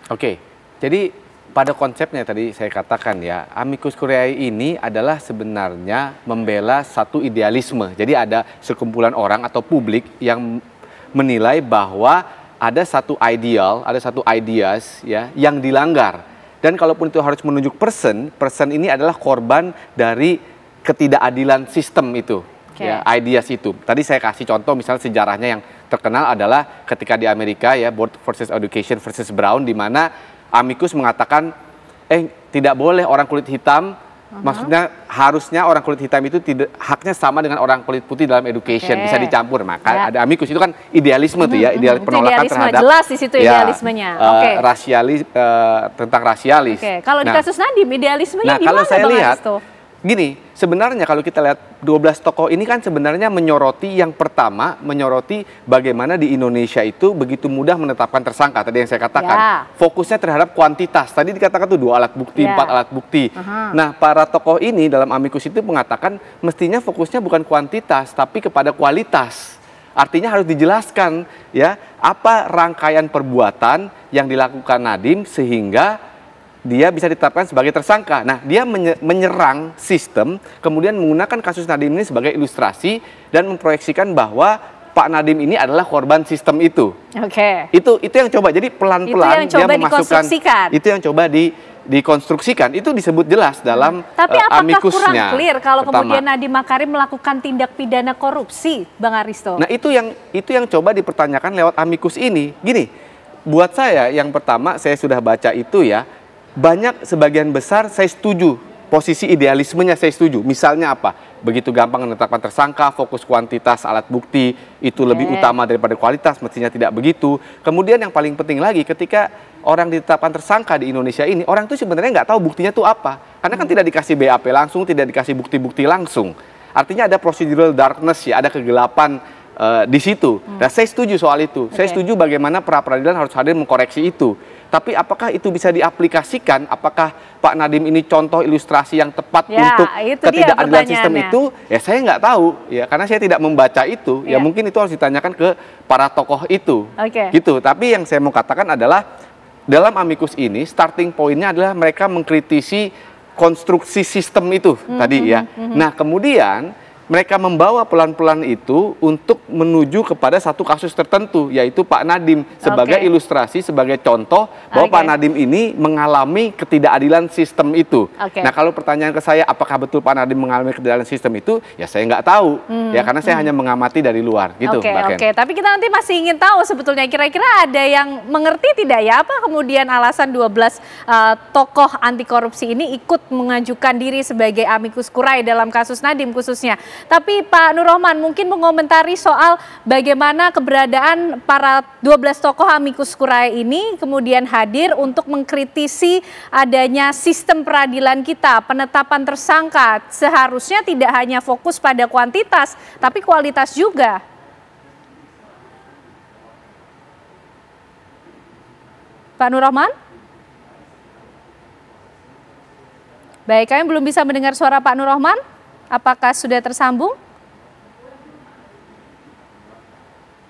Oke, jadi pada konsepnya tadi saya katakan ya, amicus curiae ini adalah sebenarnya membela satu idealisme. Jadi ada sekumpulan orang atau publik yang menilai bahwa ada satu ideal, ada satu ideas ya yang dilanggar. Dan kalaupun itu harus menunjuk person ini adalah korban dari ketidakadilan sistem itu. Ya, ideas itu. Tadi saya kasih contoh misalnya sejarahnya yang terkenal adalah ketika di Amerika ya, Board versus Education versus Brown, di mana amicus mengatakan tidak boleh orang kulit hitam. Maksudnya harusnya orang kulit hitam itu tidak haknya sama dengan orang kulit putih dalam education, bisa dicampur. Maka ada amicus, itu kan idealisme tuh ya, penolakan terhadap jelas di situ idealismenya. Tentang rasialis. Kalau di kasus Nadiem idealismenya gimana, kalau saya Bang lihat Aristo? Gini, sebenarnya kalau kita lihat 12 tokoh ini kan sebenarnya menyoroti yang pertama, menyoroti bagaimana di Indonesia itu begitu mudah menetapkan tersangka. Tadi yang saya katakan, fokusnya terhadap kuantitas. Tadi dikatakan tuh 2 alat bukti, 4 alat bukti. Nah, para tokoh ini dalam amicus itu mengatakan mestinya fokusnya bukan kuantitas, tapi kepada kualitas. Artinya harus dijelaskan ya, apa rangkaian perbuatan yang dilakukan Nadiem sehingga dia bisa ditetapkan sebagai tersangka. Nah, dia menyerang sistem, kemudian menggunakan kasus Nadiem ini sebagai ilustrasi dan memproyeksikan bahwa Pak Nadiem ini adalah korban sistem itu. Itu yang coba. Jadi pelan-pelan dia memasukkan. Itu yang coba dikonstruksikan. Itu disebut jelas dalam amicusnya. Tapi apakah kurang clear kalau kemudian Nadiem Makarim melakukan tindak pidana korupsi, Bang Aristo? Nah, itu yang coba dipertanyakan lewat amicus ini. Gini, buat saya yang pertama saya sudah baca itu ya, banyak sebagian besar saya setuju, posisi idealismenya saya setuju. Misalnya apa? Begitu gampang menetapkan tersangka, fokus kuantitas alat bukti itu lebih utama daripada kualitas, mestinya tidak begitu. Kemudian yang paling penting lagi, ketika orang ditetapkan tersangka di Indonesia ini, orang itu sebenarnya nggak tahu buktinya itu apa. Karena kan tidak dikasih BAP langsung, tidak dikasih bukti-bukti langsung. Artinya ada procedural darkness ya, ada kegelapan di situ. Nah, saya setuju soal itu. Saya setuju bagaimana pra-peradilan harus hadir mengkoreksi itu. Tapi apakah itu bisa diaplikasikan? Apakah Pak Nadiem ini contoh ilustrasi yang tepat untuk ketidakadilan sistem itu? Ya saya nggak tahu, ya karena saya tidak membaca itu. Ya mungkin itu harus ditanyakan ke para tokoh itu. Gitu. Tapi yang saya mau katakan adalah dalam amicus ini starting pointnya adalah mereka mengkritisi konstruksi sistem itu tadi ya. Nah kemudian mereka membawa pelan-pelan itu untuk menuju kepada satu kasus tertentu, yaitu Pak Nadiem sebagai ilustrasi, sebagai contoh bahwa Pak Nadiem ini mengalami ketidakadilan sistem itu. Nah kalau pertanyaan ke saya, apakah betul Pak Nadiem mengalami ketidakadilan sistem itu? Ya saya nggak tahu, ya karena saya hanya mengamati dari luar. Gitu, Mbak Ken. Tapi kita nanti masih ingin tahu sebetulnya kira-kira ada yang mengerti tidak ya, apa kemudian alasan 12 tokoh anti korupsi ini ikut mengajukan diri sebagai amicus curiae dalam kasus Nadiem khususnya. Tapi Pak Nur Rohman mungkin mengomentari soal bagaimana keberadaan para 12 tokoh amicus curiae ini kemudian hadir untuk mengkritisi adanya sistem peradilan kita, penetapan tersangka seharusnya tidak hanya fokus pada kuantitas, tapi kualitas juga. Pak Nur Rohman? Baik, kami belum bisa mendengar suara Pak Nur Rohman. Apakah sudah tersambung?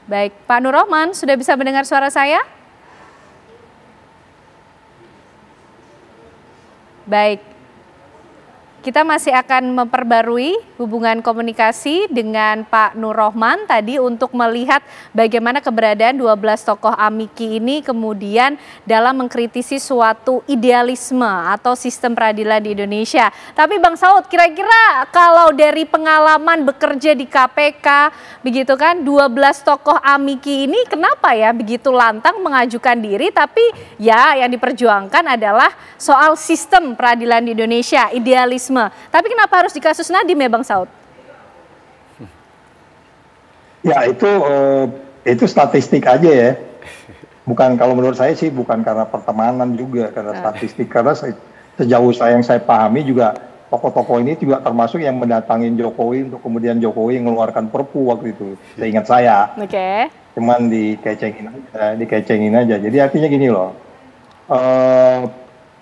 Baik, Pak Nur Rohman sudah bisa mendengar suara saya? Baik, kita masih akan memperbarui hubungan komunikasi dengan Pak Nur Rohman tadi untuk melihat bagaimana keberadaan 12 tokoh amiki ini kemudian dalam mengkritisi suatu idealisme atau sistem peradilan di Indonesia. Tapi Bang Saud, kira-kira kalau dari pengalaman bekerja di KPK, begitu kan, 12 tokoh amiki ini kenapa ya begitu lantang mengajukan diri, tapi ya yang diperjuangkan adalah soal sistem peradilan di Indonesia, idealisme. Tapi kenapa harus di kasus Nadiem ya Bang Saud? Ya itu statistik aja ya. Bukan, kalau menurut saya sih bukan karena pertemanan juga, karena statistik. Karena sejauh yang saya pahami juga tokoh-tokoh ini juga termasuk yang mendatangin Jokowi untuk kemudian Jokowi mengeluarkan perpu waktu itu. Seingat saya. Cuman dikecengin aja. Jadi artinya gini loh.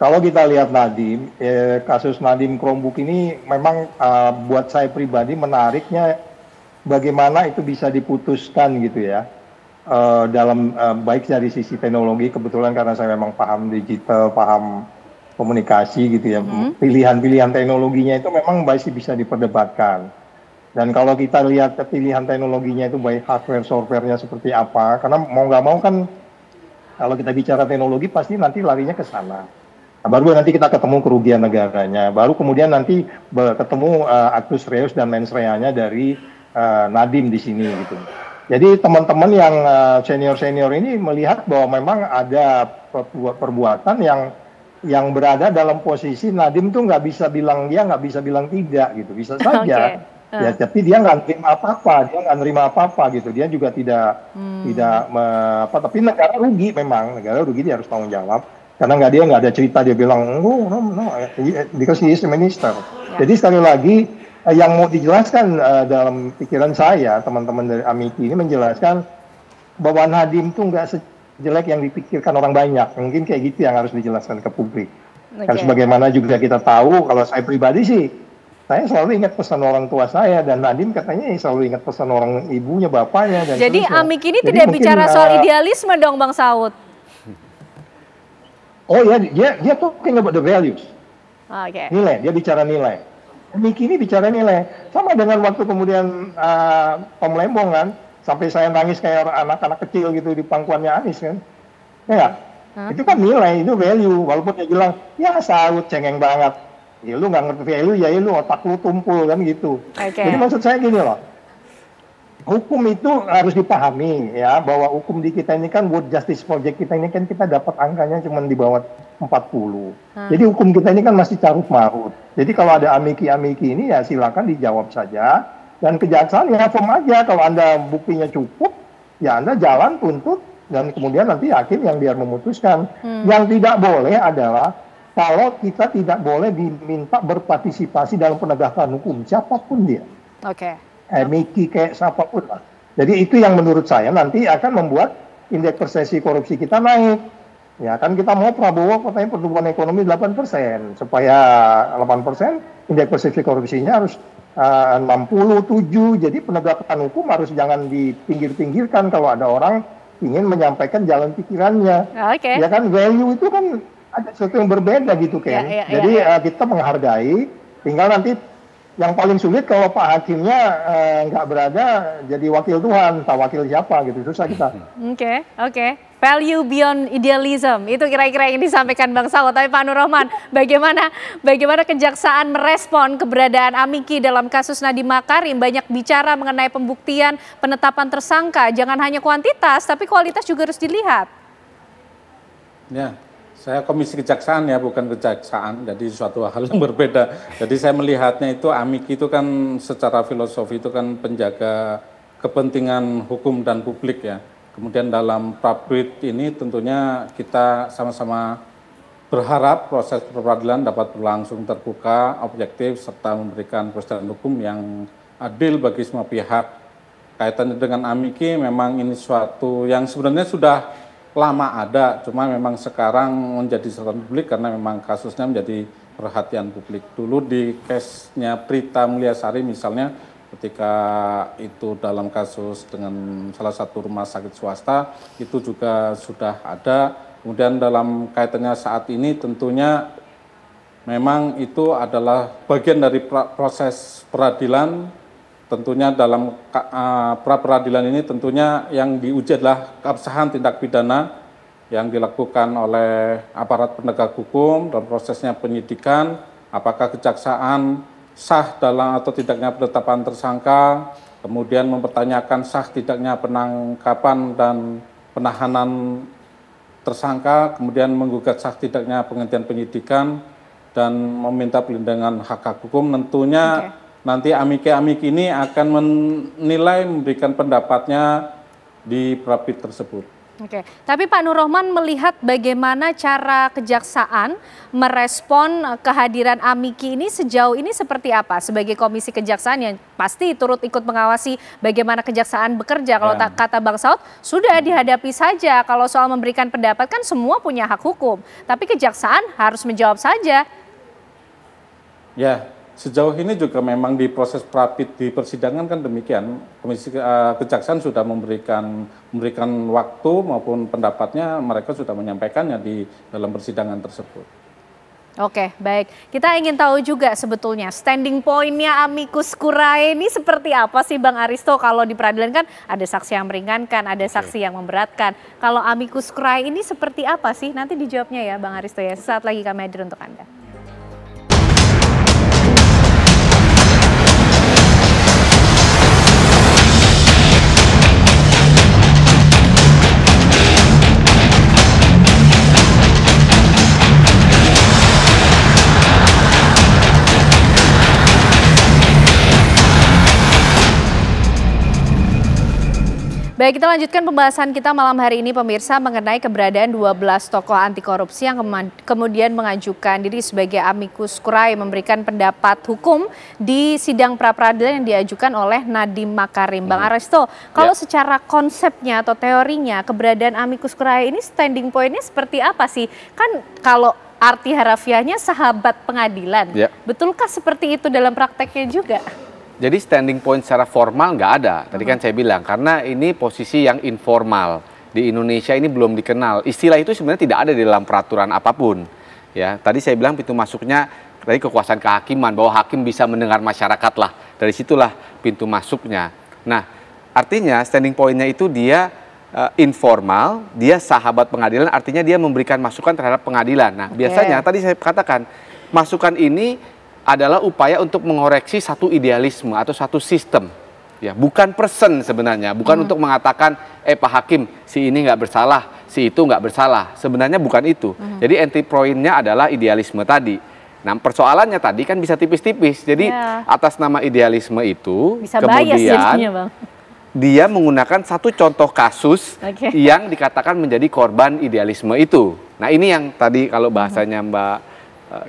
Kalau kita lihat Nadiem, kasus Nadiem Chromebook ini memang buat saya pribadi menariknya bagaimana itu bisa diputuskan gitu ya. Dalam baik dari sisi teknologi, kebetulan karena saya memang paham digital, paham komunikasi gitu ya. Pilihan-pilihan teknologinya itu memang masih bisa diperdebatkan. Dan kalau kita lihat pilihan teknologinya itu baik hardware, software-nya seperti apa, karena mau nggak mau kan kalau kita bicara teknologi pasti nanti larinya ke sana. Nah, baru nanti kita ketemu kerugian negaranya, baru kemudian nanti ketemu actus reus dan mens rea-nya dari Nadiem di sini gitu. Jadi teman-teman yang senior-senior ini melihat bahwa memang ada perbuatan yang berada dalam posisi Nadiem tuh nggak bisa bilang ya, nggak bisa bilang tidak gitu, bisa saja. Ya, tapi dia nggak nerima apa-apa, gitu. Dia juga tidak tapi negara rugi memang, negara rugi, dia harus tanggung jawab. Karena dia nggak ada cerita, dia bilang, no, because he is the minister. Jadi sekali lagi, yang mau dijelaskan dalam pikiran saya, teman-teman dari Amiki ini menjelaskan bahwa Nadiem itu nggak sejelek yang dipikirkan orang banyak. Mungkin kayak gitu yang harus dijelaskan ke publik. Karena sebagaimana juga kita tahu, kalau saya pribadi sih, saya selalu ingat pesan orang tua saya, dan Nadiem katanya selalu ingat pesan orang ibunya, bapaknya. Dan jadi Amiki ini tidak bicara soal idealisme dong Bang Saud? Oh ya, dia talking about the values. Nilai, dia bicara nilai. Miki ini bicara nilai. Sama dengan waktu kemudian Tom Lembong kan, sampai saya nangis kayak anak-anak kecil gitu di pangkuannya Anies kan. Ya, itu kan nilai, itu value. Walaupun dia bilang, ya Saud cengeng banget. Ya lu nggak ngerti value, ya lu otak lu tumpul kan gitu. Jadi maksud saya gini loh. Hukum itu harus dipahami ya, bahwa hukum di kita ini kan World Justice Project kita ini kan kita dapat angkanya cuma di bawah 40. Jadi hukum kita ini kan masih carut marut. Jadi kalau ada amiki-amiki ini ya silakan dijawab saja, dan kejaksaan ya firm aja, kalau Anda buktinya cukup ya Anda jalan tuntut, dan kemudian nanti hakim yang biar memutuskan. Yang tidak boleh adalah kalau kita tidak boleh diminta berpartisipasi dalam penegakan hukum siapapun dia. Miki kayak siapapun lah. Jadi itu yang menurut saya nanti akan membuat indeks persepsi korupsi kita naik. Ya kan kita mau Prabowo katanya pertumbuhan ekonomi 8%, supaya 8% indeks persepsi korupsinya harus 67. Jadi penegakan hukum harus jangan dipinggir-pinggirkan kalau ada orang ingin menyampaikan jalan pikirannya. Ya kan value itu kan ada sesuatu yang berbeda gitu kan. Jadi kita menghargai, tinggal nanti yang paling sulit kalau Pak Hakimnya nggak berada jadi wakil Tuhan, tak wakil siapa gitu, susah kita. Oke. Value beyond idealism, itu kira-kira yang disampaikan Bang Saud. Tapi Pak Nur Rohman, bagaimana Kejaksaan merespon keberadaan Amiki dalam kasus Nadiem Makarim? Banyak bicara mengenai pembuktian, penetapan tersangka, jangan hanya kuantitas, tapi kualitas juga harus dilihat. Ya, saya Komisi Kejaksaan ya, bukan kejaksaan, jadi suatu hal yang berbeda. Jadi saya melihatnya itu Amiki itu kan secara filosofi itu kan penjaga kepentingan hukum dan publik ya. Kemudian dalam pra-peradilan ini tentunya kita sama-sama berharap proses peradilan dapat berlangsung terbuka, objektif, serta memberikan kepastian hukum yang adil bagi semua pihak. Kaitannya dengan Amiki memang ini suatu yang sebenarnya sudah lama ada, cuma memang sekarang menjadi sorotan publik karena memang kasusnya menjadi perhatian publik. Dulu di case-nya Prita Mulyasari misalnya, ketika itu dalam kasus dengan salah satu rumah sakit swasta, itu juga sudah ada. Kemudian dalam kaitannya saat ini tentunya memang itu adalah bagian dari proses peradilan. Tentunya dalam pra-peradilan ini tentunya yang diuji adalah keabsahan tindak pidana yang dilakukan oleh aparat penegak hukum dalam prosesnya penyidikan, apakah kejaksaan sah dalam atau tidaknya penetapan tersangka, kemudian mempertanyakan sah tidaknya penangkapan dan penahanan tersangka, kemudian menggugat sah tidaknya penghentian penyidikan, dan meminta perlindungan hak hukum. Tentunya nanti Amiki ini akan menilai, memberikan pendapatnya di pra-peradilan tersebut. Tapi Pak Nur Rohman melihat bagaimana cara kejaksaan merespon kehadiran Amiki ini sejauh ini seperti apa? Sebagai Komisi Kejaksaan yang pasti turut ikut mengawasi bagaimana kejaksaan bekerja. Kalau kata Bang Saud, sudah dihadapi saja. Kalau soal memberikan pendapat kan semua punya hak hukum. Tapi kejaksaan harus menjawab saja. Ya, sejauh ini juga memang di proses pra-peradilan di persidangan kan demikian. Komisi Kejaksaan sudah memberikan waktu maupun pendapatnya, mereka sudah menyampaikannya di dalam persidangan tersebut. Oke, baik. Kita ingin tahu juga sebetulnya standing point-nya amicus curiae ini seperti apa sih Bang Aristo? Kalau di peradilan kan ada saksi yang meringankan, ada saksi yang memberatkan. Kalau amicus curiae ini seperti apa sih? Nanti dijawabnya ya Bang Aristo ya. Sesaat lagi kami hadir untuk Anda. Baik, kita lanjutkan pembahasan kita malam hari ini pemirsa mengenai keberadaan 12 tokoh anti korupsi yang kemudian mengajukan diri sebagai amicus curiae memberikan pendapat hukum di sidang pra-peradilan yang diajukan oleh Nadiem Makarim. Bang Aristo, kalau secara konsepnya atau teorinya keberadaan amicus curiae ini standing point-nya seperti apa sih? Kan kalau arti harafiahnya sahabat pengadilan, betulkah seperti itu dalam prakteknya juga? Jadi standing point secara formal nggak ada. Tadi kan saya bilang, karena ini posisi yang informal. Di Indonesia ini belum dikenal. Istilah itu sebenarnya tidak ada di dalam peraturan apapun. Ya, tadi saya bilang pintu masuknya dari kekuasaan kehakiman, bahwa hakim bisa mendengar masyarakat lah. Dari situlah pintu masuknya. Nah, artinya standing point-nya itu dia informal, dia sahabat pengadilan, artinya dia memberikan masukan terhadap pengadilan. Nah, biasanya tadi saya katakan, masukan ini adalah upaya untuk mengoreksi satu idealisme atau satu sistem, ya, bukan person sebenarnya, bukan untuk mengatakan Pak Hakim si ini nggak bersalah, si itu nggak bersalah, sebenarnya bukan itu. Jadi entry point-nya adalah idealisme tadi. Nah, persoalannya tadi kan bisa tipis-tipis, jadi atas nama idealisme itu bisa kemudian dia menggunakan satu contoh kasus yang dikatakan menjadi korban idealisme itu. Nah, ini yang tadi kalau bahasanya Mbak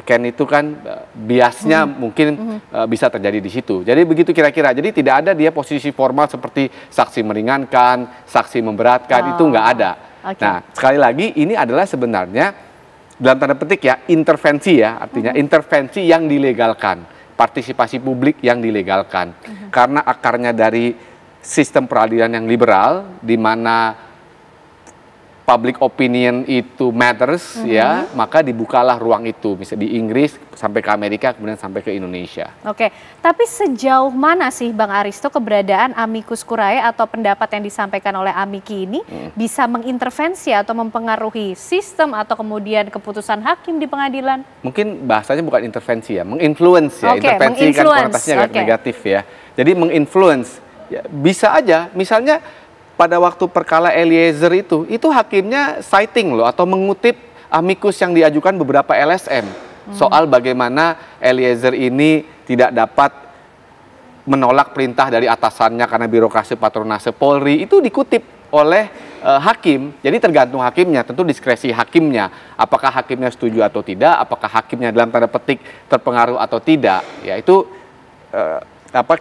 Ken itu kan biasnya mungkin bisa terjadi di situ. Jadi begitu kira-kira. Jadi tidak ada dia posisi formal seperti saksi meringankan, saksi memberatkan, itu nggak ada. Nah, sekali lagi ini adalah sebenarnya dalam tanda petik ya intervensi ya, artinya intervensi yang dilegalkan, partisipasi publik yang dilegalkan. Karena akarnya dari sistem peradilan yang liberal, di mana public opinion itu matters ya, maka dibukalah ruang itu, misalnya di Inggris sampai ke Amerika, kemudian sampai ke Indonesia. Oke, tapi sejauh mana sih Bang Aristo keberadaan amicus curiae atau pendapat yang disampaikan oleh amiki ini bisa mengintervensi atau mempengaruhi sistem atau kemudian keputusan hakim di pengadilan? Mungkin bahasanya bukan intervensi ya, menginfluence ya, intervensi kan konotasinya agak negatif ya. Jadi menginfluence, ya, bisa aja, misalnya pada waktu perkara Eliezer itu hakimnya citing loh atau mengutip amicus yang diajukan beberapa LSM soal bagaimana Eliezer ini tidak dapat menolak perintah dari atasannya karena birokrasi patronase Polri, itu dikutip oleh hakim. Jadi tergantung hakimnya, tentu diskresi hakimnya. Apakah hakimnya setuju atau tidak, apakah hakimnya dalam tanda petik terpengaruh atau tidak. Ya itu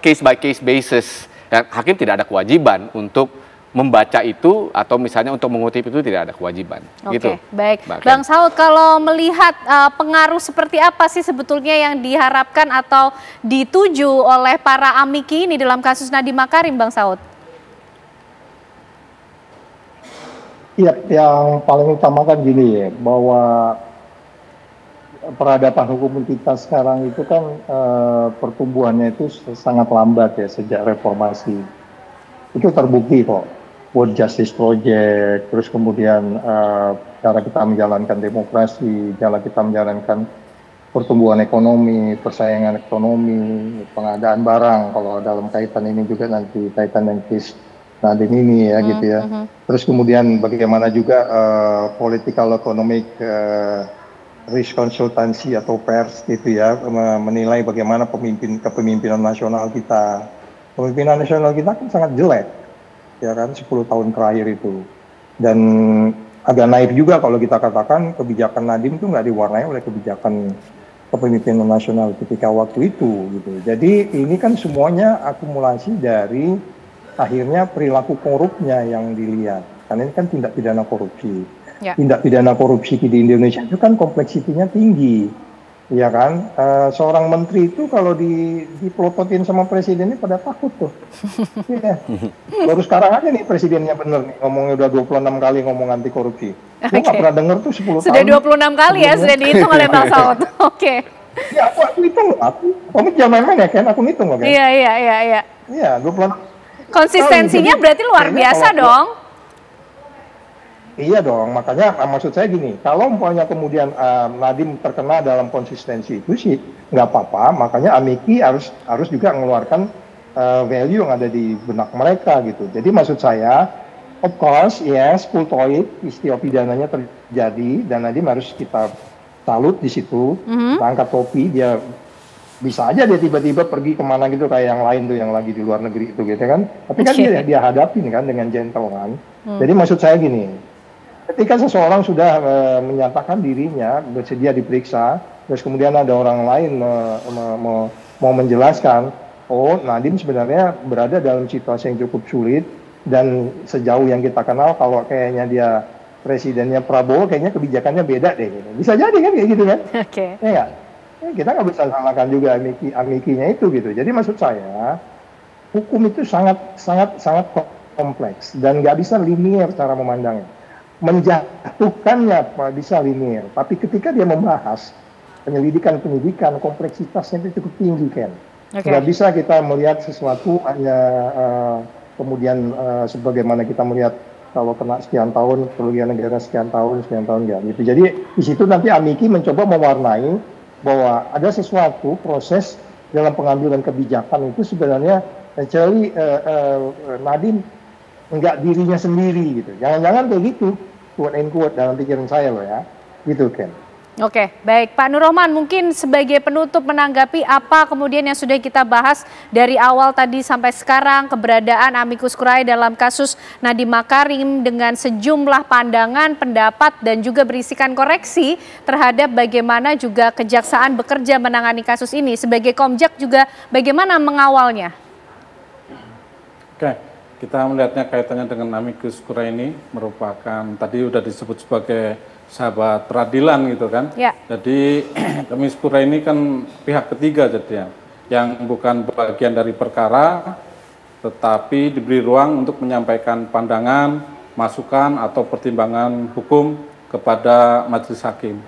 case by case basis. Dan hakim tidak ada kewajiban untuk membaca itu atau misalnya untuk mengutip itu tidak ada kewajiban. Oke, gitu. Baik. Bang Saud, kalau melihat pengaruh seperti apa sih sebetulnya yang diharapkan atau dituju oleh para amiki ini dalam kasus Nadiem Makarim, Bang Saud? Iya, yang paling utama kan gini ya, bahwa peradaban hukum kita sekarang itu kan pertumbuhannya itu sangat lambat ya sejak reformasi. Itu terbukti kok. World Justice Project, terus kemudian cara kita menjalankan demokrasi, cara kita menjalankan pertumbuhan ekonomi, persaingan ekonomi, pengadaan barang, kalau dalam kaitan ini juga nanti kaitan dengan case Nadiem ini ya gitu ya. Terus kemudian bagaimana juga political economic risk konsultansi atau pers gitu ya, menilai bagaimana kepemimpinan nasional kita. Kepemimpinan nasional kita kan sangat jelek, ya kan, 10 tahun terakhir itu. Dan agak naif juga kalau kita katakan kebijakan Nadiem itu nggak diwarnai oleh kebijakan kepemimpinan nasional ketika waktu itu gitu. Jadi ini kan semuanya akumulasi dari akhirnya perilaku korupnya yang dilihat. Karena ini kan tindak pidana korupsi. Ya. Tindak pidana korupsi di Indonesia itu kan kompleksitinya tinggi. Ya kan, seorang menteri itu kalau dipelototin sama presidennya pada takut tuh. Ya. Baru sekarang aja nih presidennya bener nih, ngomongnya udah 26 kali ngomong anti korupsi. Gue nggak pernah denger tuh 10 tahun. Sudah 26 kali ya, sudah dihitung oleh Bang Saud. Oke. Ya aku hitung, kamu jangan main ya Ken, aku hitung loh Ken. Iya. Iya, 26. Konsistensinya berarti luar biasa dong. Iya dong, makanya maksud saya gini, kalau umpamanya kemudian Nadiem terkena dalam konsistensi itu sih nggak apa-apa, makanya amiki harus juga mengeluarkan value yang ada di benak mereka gitu. Jadi maksud saya, of course, yes, full toit, istilah pidananya terjadi dan Nadiem harus kita salut di situ, angkat topi, dia bisa aja dia tiba-tiba pergi kemana gitu kayak yang lain tuh yang lagi di luar negeri itu gitu kan. Tapi kan dia hadapin kan dengan gentleman. Jadi maksud saya gini, ketika seseorang sudah menyatakan dirinya bersedia diperiksa, terus kemudian ada orang lain mau menjelaskan, oh Nadiem sebenarnya berada dalam situasi yang cukup sulit dan sejauh yang kita kenal kalau kayaknya dia presidennya Prabowo kayaknya kebijakannya beda deh. Gitu. Bisa jadi kan kayak gitu kan? Oke. Ya, kita nggak bisa salahkan juga amikinya itu gitu. Jadi maksud saya hukum itu sangat kompleks dan nggak bisa linear cara memandangnya. Menjatuhkannya bisa linear, tapi ketika dia membahas penyidikan kompleksitasnya itu cukup tinggi kan. Nggak bisa kita melihat sesuatu hanya kemudian sebagaimana kita melihat kalau kena sekian tahun, kerugian negara sekian tahun nggak gitu. Jadi di situ nanti amiki mencoba mewarnai bahwa ada sesuatu proses dalam pengambilan kebijakan itu sebenarnya actually Nadiem nggak dirinya sendiri gitu. Jangan-jangan kayak gitu, quote and quote dalam pikiran saya loh ya, gitu Ken. Oke, baik Pak Nur Rohman, mungkin sebagai penutup menanggapi apa kemudian yang sudah kita bahas dari awal tadi sampai sekarang, keberadaan amicus curiae dalam kasus Nadiem Makarim dengan sejumlah pandangan, pendapat dan juga berisikan koreksi terhadap bagaimana juga kejaksaan bekerja menangani kasus ini. Sebagai Komjak juga bagaimana mengawalnya? Oke, kita melihatnya kaitannya dengan amicus curiae ini merupakan tadi sudah disebut sebagai sahabat peradilan gitu kan. Ya. Jadi amicus curiae ini kan pihak ketiga jadinya, yang bukan bagian dari perkara, tetapi diberi ruang untuk menyampaikan pandangan, masukan atau pertimbangan hukum kepada majelis hakim.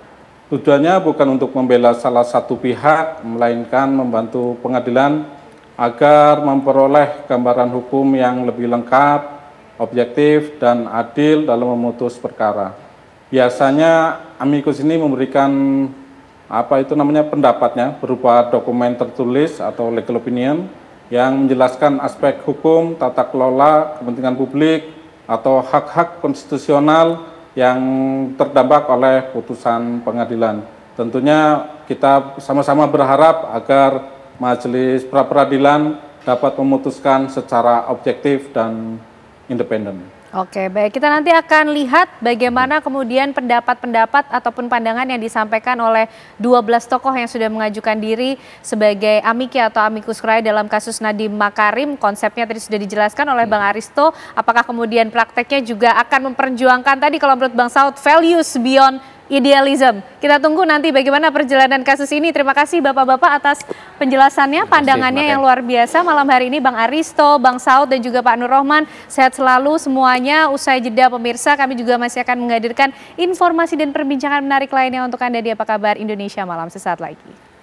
Tujuannya bukan untuk membela salah satu pihak, melainkan membantu pengadilan agar memperoleh gambaran hukum yang lebih lengkap, objektif, dan adil dalam memutus perkara. Biasanya amicus ini memberikan pendapatnya berupa dokumen tertulis atau legal opinion yang menjelaskan aspek hukum, tata kelola, kepentingan publik, atau hak-hak konstitusional yang terdampak oleh putusan pengadilan. Tentunya kita sama-sama berharap agar majelis pra-peradilan dapat memutuskan secara objektif dan independen. Oke, baik. Kita nanti akan lihat bagaimana kemudian pendapat-pendapat ataupun pandangan yang disampaikan oleh 12 tokoh yang sudah mengajukan diri sebagai amiki atau amicus curiae dalam kasus Nadiem Makarim. Konsepnya tadi sudah dijelaskan oleh Bang Aristo. Apakah kemudian prakteknya juga akan memperjuangkan tadi kalau menurut Bang Saud values beyond idealism. Kita tunggu nanti bagaimana perjalanan kasus ini. Terima kasih Bapak-Bapak atas penjelasannya, pandangannya yang luar biasa malam hari ini. Bang Aristo, Bang Saud dan juga Pak Nur Rohman. Sehat selalu semuanya. Usai jeda pemirsa, kami juga masih akan menghadirkan informasi dan perbincangan menarik lainnya untuk Anda di Apa Kabar Indonesia Malam sesaat lagi.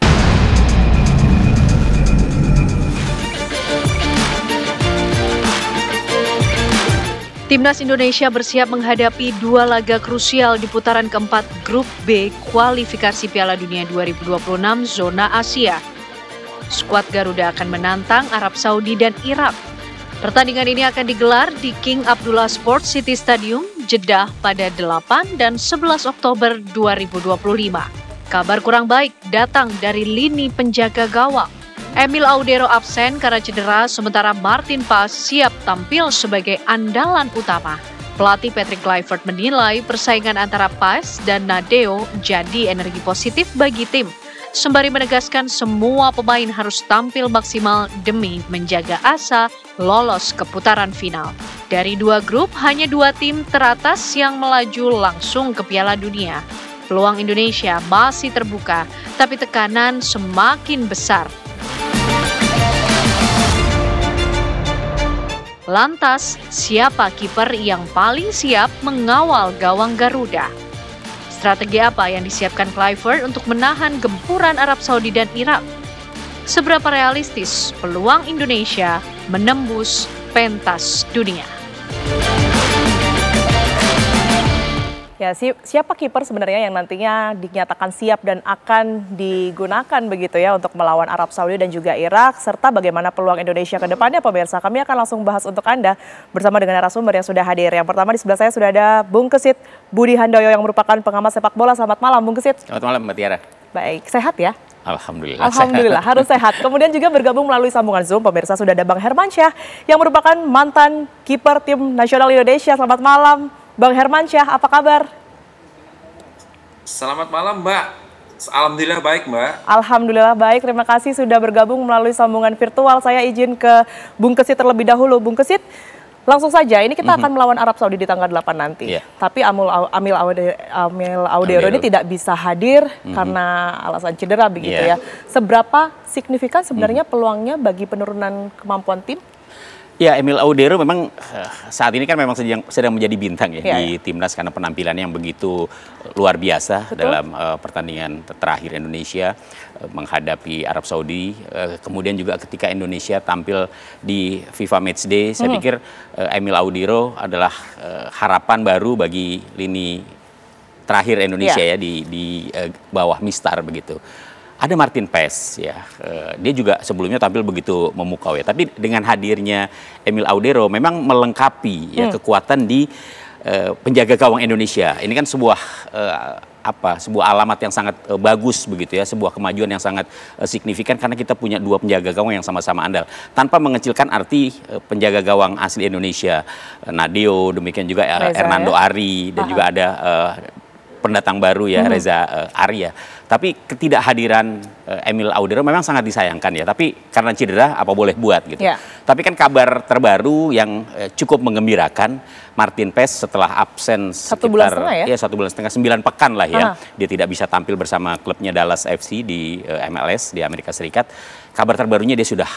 Timnas Indonesia bersiap menghadapi dua laga krusial di putaran keempat Grup B kualifikasi Piala Dunia 2026 zona Asia. Skuad Garuda akan menantang Arab Saudi dan Irak. Pertandingan ini akan digelar di King Abdullah Sports City Stadium, Jeddah pada 8 dan 11 Oktober 2025. Kabar kurang baik datang dari lini penjaga gawang. Emil Audero absen karena cedera, sementara Martin Paes siap tampil sebagai andalan utama. Pelatih Patrick Kluivert menilai persaingan antara Paes dan Nadeo jadi energi positif bagi tim, sembari menegaskan semua pemain harus tampil maksimal demi menjaga asa lolos ke putaran final. Dari dua grup, hanya dua tim teratas yang melaju langsung ke Piala Dunia. Peluang Indonesia masih terbuka, tapi tekanan semakin besar. Lantas, siapa kiper yang paling siap mengawal gawang Garuda? Strategi apa yang disiapkan Kluivert untuk menahan gempuran Arab Saudi dan Irak? Seberapa realistis peluang Indonesia menembus pentas dunia? Ya, siapa kiper sebenarnya yang nantinya dinyatakan siap dan akan digunakan begitu ya untuk melawan Arab Saudi dan juga Irak, serta bagaimana peluang Indonesia ke depannya pemirsa. Kami akan langsung bahas untuk Anda bersama dengan narasumber yang sudah hadir. Yang pertama di sebelah saya sudah ada Bung Kesit Budi Handoyo yang merupakan pengamat sepak bola. Selamat malam Bung Kesit. Selamat malam Mbak Tiara. Baik, sehat ya? Alhamdulillah. Alhamdulillah, harus sehat. Kemudian juga bergabung melalui sambungan Zoom pemirsa sudah ada Bang Hermansyah yang merupakan mantan kiper tim nasional Indonesia. Selamat malam Bang Hermansyah, apa kabar? Selamat malam Mbak, alhamdulillah baik Mbak. Alhamdulillah baik, terima kasih sudah bergabung melalui sambungan virtual. Saya izin ke Bung Kesit terlebih dahulu. Bung Kesit, langsung saja ini kita akan melawan Arab Saudi di tanggal 8 nanti. Tapi Amil Audero ini tidak bisa hadir karena alasan cedera begitu ya. Seberapa signifikan sebenarnya peluangnya bagi penurunan kemampuan tim? Ya, Emil Audero memang saat ini kan memang sedang menjadi bintang ya di timnas karena penampilannya yang begitu luar biasa. Betul. Dalam pertandingan terakhir Indonesia menghadapi Arab Saudi. Kemudian juga ketika Indonesia tampil di FIFA Matchday, saya pikir Emil Audero adalah harapan baru bagi lini terakhir Indonesia ya di bawah Mistar begitu. Ada Martin Paes ya, dia juga sebelumnya tampil begitu memukau ya. Tapi dengan hadirnya Emil Audero memang melengkapi ya kekuatan di penjaga gawang Indonesia. Ini kan sebuah sebuah alamat yang sangat bagus begitu ya, sebuah kemajuan yang sangat signifikan karena kita punya dua penjaga gawang yang sama-sama andal. Tanpa mengecilkan arti penjaga gawang asli Indonesia, Nadeo, demikian juga Hernando Ari, dan juga ada pendatang baru ya, Reza Arya. Tapi ketidakhadiran Emil Audero memang sangat disayangkan ya. Tapi karena cedera apa boleh buat gitu. Tapi kan kabar terbaru yang cukup menggembirakan, Martin Paes setelah absen sekitar 1,5 bulan, 9 pekan lah ya. Dia tidak bisa tampil bersama klubnya Dallas FC di MLS di Amerika Serikat. Kabar terbarunya dia sudah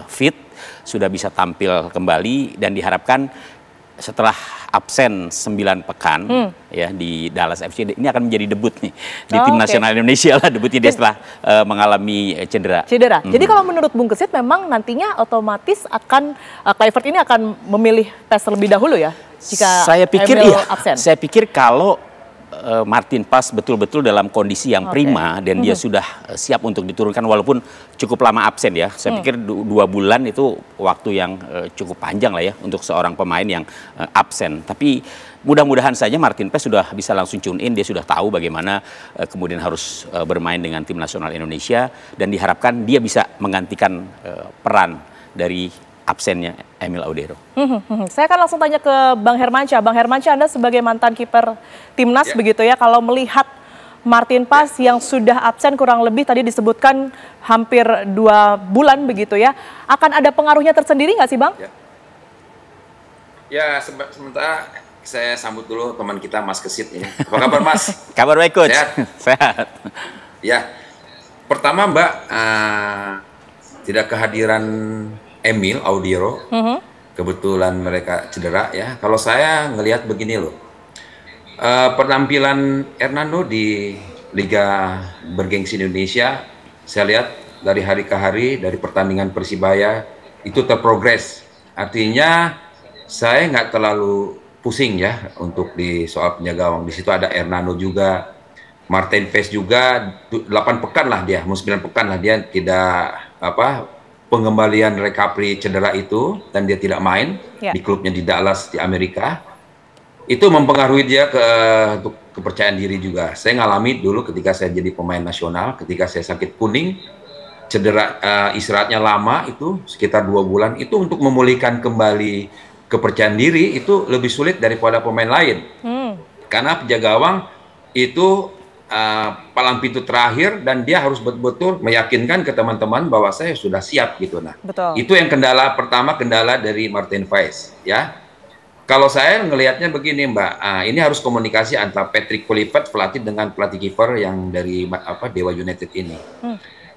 fit, sudah bisa tampil kembali dan diharapkan setelah absen 9 pekan ya di Dallas FC, ini akan menjadi debut nih di tim nasional Indonesia lah, debutnya dia setelah mengalami cedera. Jadi kalau menurut Bung Kesit memang nantinya otomatis akan Kluivert ini akan memilih Paes terlebih dahulu ya jika Emil absen. Saya pikir kalau Martin Paes betul-betul dalam kondisi yang prima dan dia sudah siap untuk diturunkan walaupun cukup lama absen ya. Saya pikir 2 bulan itu waktu yang cukup panjang lah ya untuk seorang pemain yang absen. Tapi mudah-mudahan saja Martin Paes sudah bisa langsung tune in, dia sudah tahu bagaimana kemudian harus bermain dengan tim nasional Indonesia dan diharapkan dia bisa menggantikan peran dari absennya Emil Audero. Saya akan langsung tanya ke Bang Hermansyah. Bang Hermansyah, Anda sebagai mantan kiper timnas begitu ya, kalau melihat Martin Paes yang sudah absen kurang lebih tadi disebutkan hampir 2 bulan begitu ya, akan ada pengaruhnya tersendiri nggak sih Bang? Ya, sementara saya sambut dulu teman kita Mas Kesit ya. Apa kabar Mas? Kabar baik Coach. Sehat. Ya, pertama Mbak, tidak kehadiran Emil Audero, kebetulan mereka cedera ya. Kalau saya ngelihat begini loh, penampilan Hernando di Liga Bergengsi Indonesia, saya lihat dari hari ke hari, dari pertandingan Persibaya itu terprogres. Artinya saya nggak terlalu pusing ya untuk di soal penjaga gawang. Di situ ada Hernando juga, Martin Paes juga, 8 pekan lah dia, 9 pekan lah dia tidak pengembalian recovery cedera itu dan dia tidak main di klubnya di Dallas di Amerika. Itu mempengaruhi dia untuk kepercayaan diri juga. Saya ngalami dulu ketika saya jadi pemain nasional, ketika saya sakit kuning, cedera istirahatnya lama itu sekitar 2 bulan, itu untuk memulihkan kembali kepercayaan diri itu lebih sulit daripada pemain lain. Karena penjaga gawang itu palang pintu terakhir dan dia harus betul-betul meyakinkan ke teman-teman bahwa saya sudah siap gitu. Nah, itu yang kendala dari Martin Paes ya. Kalau saya ngelihatnya begini Mbak, ini harus komunikasi antara Patrick Kluivert pelatih dengan pelatih kiper yang dari Dewa United ini.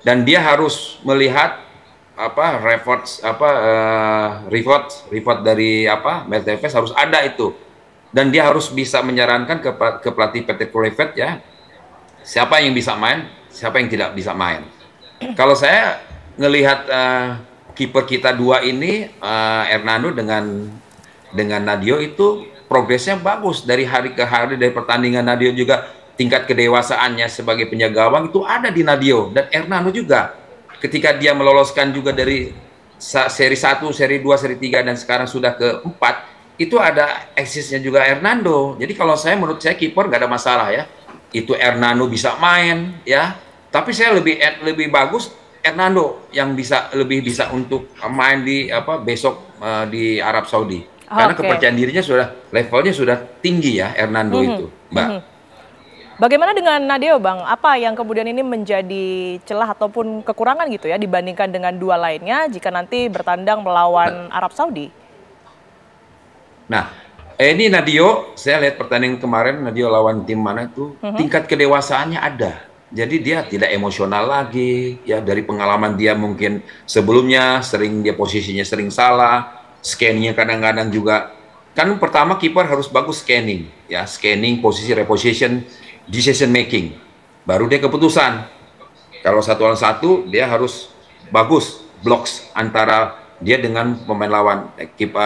Dan dia harus melihat report dari Martin Paes harus ada itu. Dan dia harus bisa menyarankan ke pelatih Patrick Kluivert ya, siapa yang bisa main, siapa yang tidak bisa main. Kalau saya ngelihat kiper kita 2 ini, Hernando dengan Nadeo itu progresnya bagus dari hari ke hari, dari pertandingan. Nadeo juga tingkat kedewasaannya sebagai penjaga gawang itu ada di Nadeo dan Hernando juga. Ketika dia meloloskan juga dari seri 1, seri 2, seri 3 dan sekarang sudah ke 4, itu ada eksisnya juga Hernando. Jadi kalau menurut saya kiper nggak ada masalah ya. Itu Hernando bisa main ya, tapi saya lebih bagus Hernando yang lebih bisa untuk main di besok di Arab Saudi karena kepercayaan dirinya levelnya sudah tinggi ya Hernando itu Mbak. Bagaimana dengan Nadeo Bang? Apa yang kemudian ini menjadi celah ataupun kekurangan gitu ya dibandingkan dengan 2 lainnya jika nanti bertandang melawan Arab Saudi? Nah, ini Nadeo, saya lihat pertandingan kemarin Nadeo lawan tim mana itu, tingkat kedewasaannya ada. Jadi dia tidak emosional lagi, ya dari pengalaman dia mungkin sebelumnya dia posisinya sering salah, scanningnya kadang-kadang juga. Kan pertama kiper harus bagus scanning, ya scanning, posisi, reposition, decision making. Baru dia keputusan. Kalau 1-1 dia harus bagus blocks antara dia dengan pemain lawan,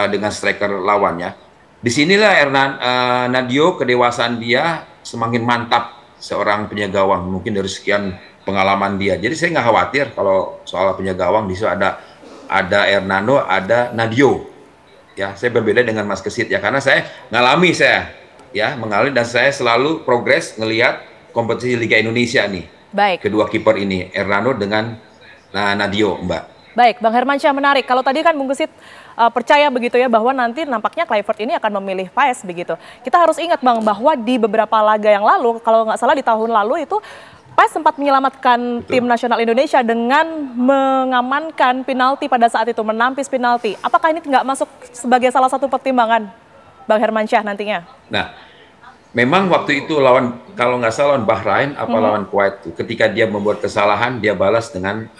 dengan striker lawan ya. Disinilah Nadeo kedewasaan dia semakin mantap seorang penjaga gawang mungkin dari sekian pengalaman dia. Jadi saya nggak khawatir kalau soal penjaga gawang. Di situ ada Hernando, ada Nadeo. Ya, saya berbeda dengan Mas Kesit ya karena saya mengalami dan saya selalu progres ngelihat kompetisi Liga Indonesia nih. Baik. Kedua kiper ini, Hernando dengan Nadio, Mbak. Baik, Bang Hermansyah, menarik. Kalau tadi kan Bung Gesit percaya begitu ya bahwa nanti nampaknya Kluivert ini akan memilih Paes begitu. Kita harus ingat Bang bahwa di beberapa laga yang lalu, kalau nggak salah di tahun lalu itu Paes sempat menyelamatkan tim nasional Indonesia dengan mengamankan penalti pada saat itu, menampis penalti. Apakah ini nggak masuk sebagai salah satu pertimbangan Bang Hermansyah nantinya? Nah, memang waktu itu lawan, kalau nggak salah lawan Bahrain apa lawan Kuwait tuh, ketika dia membuat kesalahan dia balas dengan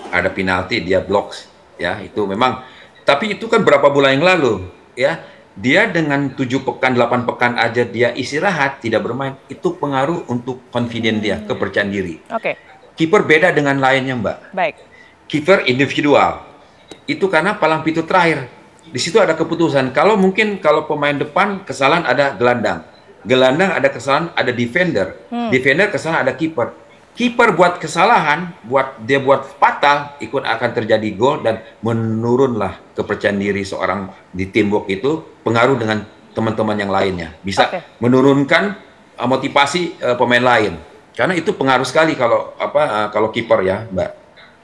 ada penalti, dia blok ya, itu memang. Tapi itu kan berapa bulan yang lalu ya, dia dengan 7 pekan 8 pekan aja dia istirahat tidak bermain, itu pengaruh untuk confident dia, kepercayaan diri. Oke. Kiper beda dengan lainnya, Mbak. Baik. Kiper individual itu karena palang pintu terakhir, di situ ada keputusan. Kalau mungkin kalau pemain depan kesalahan ada gelandang ada kesalahan ada defender, defender kesalahan ada kiper. Kiper buat kesalahan, buat fatal, ikut akan terjadi gol dan menurunlah kepercayaan diri seorang di teamwork itu, pengaruh dengan teman-teman yang lainnya, bisa menurunkan motivasi pemain lain, karena itu pengaruh sekali kalau kiper ya, Mbak.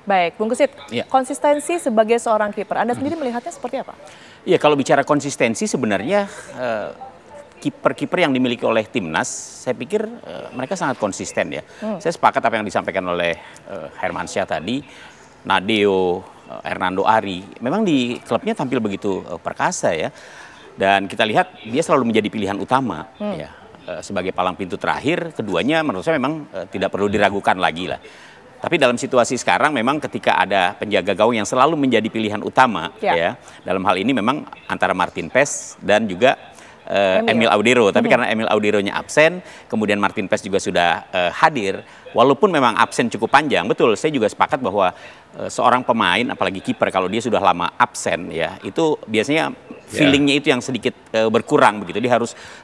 Baik, Bung Gesit, konsistensi sebagai seorang kiper, Anda sendiri melihatnya seperti apa? Iya, kalau bicara konsistensi sebenarnya kiper-kiper yang dimiliki oleh timnas, saya pikir mereka sangat konsisten ya. Saya sepakat apa yang disampaikan oleh Hermansyah tadi, Nadeo, Hernando Ari, memang di klubnya tampil begitu perkasa ya. Dan kita lihat dia selalu menjadi pilihan utama ya. Sebagai palang pintu terakhir, keduanya menurut saya memang tidak perlu diragukan lagi lah. Tapi dalam situasi sekarang memang ketika ada penjaga gawang yang selalu menjadi pilihan utama ya, dalam hal ini memang antara Martin Paes dan juga Emil Audero, tapi karena Emil Audero-nya absen, kemudian Martin Paes juga sudah hadir, walaupun memang absen cukup panjang, betul, saya juga sepakat bahwa seorang pemain, apalagi kiper, kalau dia sudah lama absen, ya itu biasanya feelingnya itu yang sedikit berkurang begitu. Dia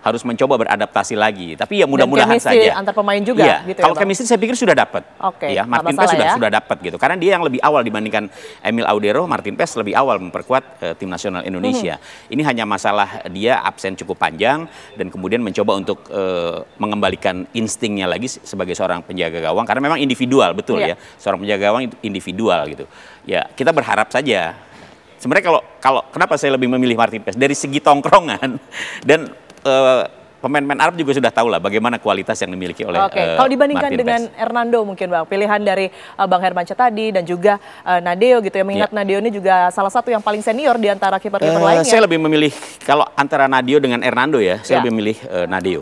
harus mencoba beradaptasi lagi. Tapi ya mudah-mudahan saja. Antar pemain juga. Gitu kalau ya, chemistry saya pikir sudah dapat. Ya, Martin Paes sudah dapat gitu. Karena dia yang lebih awal dibandingkan Emil Audero, Martin Paes lebih awal memperkuat tim nasional Indonesia. Ini hanya masalah dia absen cukup panjang dan kemudian mencoba untuk mengembalikan instingnya lagi sebagai seorang penjaga gawang. Karena memang individual, betul ya. Seorang penjaga gawang itu individual gitu. Ya, kita berharap saja. Sebenarnya kalau kenapa saya lebih memilih Martin Paes dari segi tongkrongan dan pemain-pemain Arab juga sudah tahu lah bagaimana kualitas yang dimiliki oleh kalau dibandingkan Martin dengan Paes. Hernando mungkin Bang, pilihan dari Bang Hermansyah tadi dan juga Nadeo gitu ya, mengingat Nadeo ini juga salah satu yang paling senior di antara kiper-kiper lainnya. Saya lebih memilih kalau antara Nadeo dengan Hernando ya, saya lebih memilih Nadeo.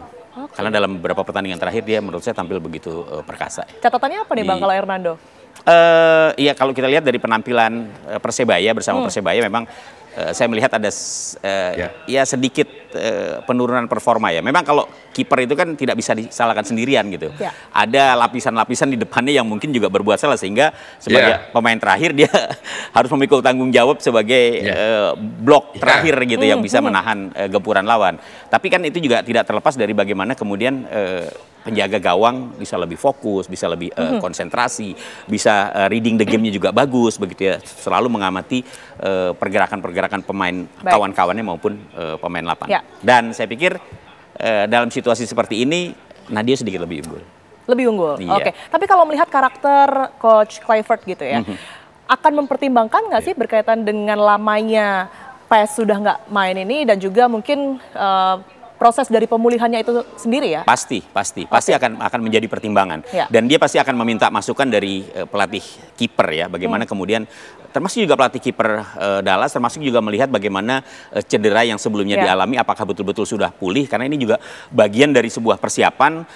Karena dalam beberapa pertandingan terakhir dia menurut saya tampil begitu perkasa. Catatannya apa nih Bang kalau Hernando? Iya, kalau kita lihat dari penampilan Persebaya bersama Persebaya memang saya melihat ada ya sedikit penurunan performa ya. Memang kalau kiper itu kan tidak bisa disalahkan sendirian gitu. Ada lapisan-lapisan di depannya yang mungkin juga berbuat salah sehingga sebagai pemain terakhir dia harus memikul tanggung jawab sebagai blok terakhir gitu yang bisa menahan gempuran lawan. Tapi kan itu juga tidak terlepas dari bagaimana kemudian penjaga gawang bisa lebih fokus, bisa lebih konsentrasi, bisa reading the game-nya juga bagus begitu ya. Selalu mengamati pergerakan-pergerakan pemain kawan-kawannya maupun pemain lapangan. Dan saya pikir dalam situasi seperti ini Nadeo sedikit lebih unggul. Lebih unggul. Oke. Tapi kalau melihat karakter Coach Kluivert gitu ya, akan mempertimbangkan nggak sih berkaitan dengan lamanya Paes sudah nggak main ini dan juga mungkin proses dari pemulihannya itu sendiri ya? Pasti akan menjadi pertimbangan. Dan dia pasti akan meminta masukan dari pelatih kiper ya, bagaimana kemudian termasuk juga pelatih kiper Dallas, termasuk juga melihat bagaimana cedera yang sebelumnya dialami apakah betul-betul sudah pulih, karena ini juga bagian dari sebuah persiapan,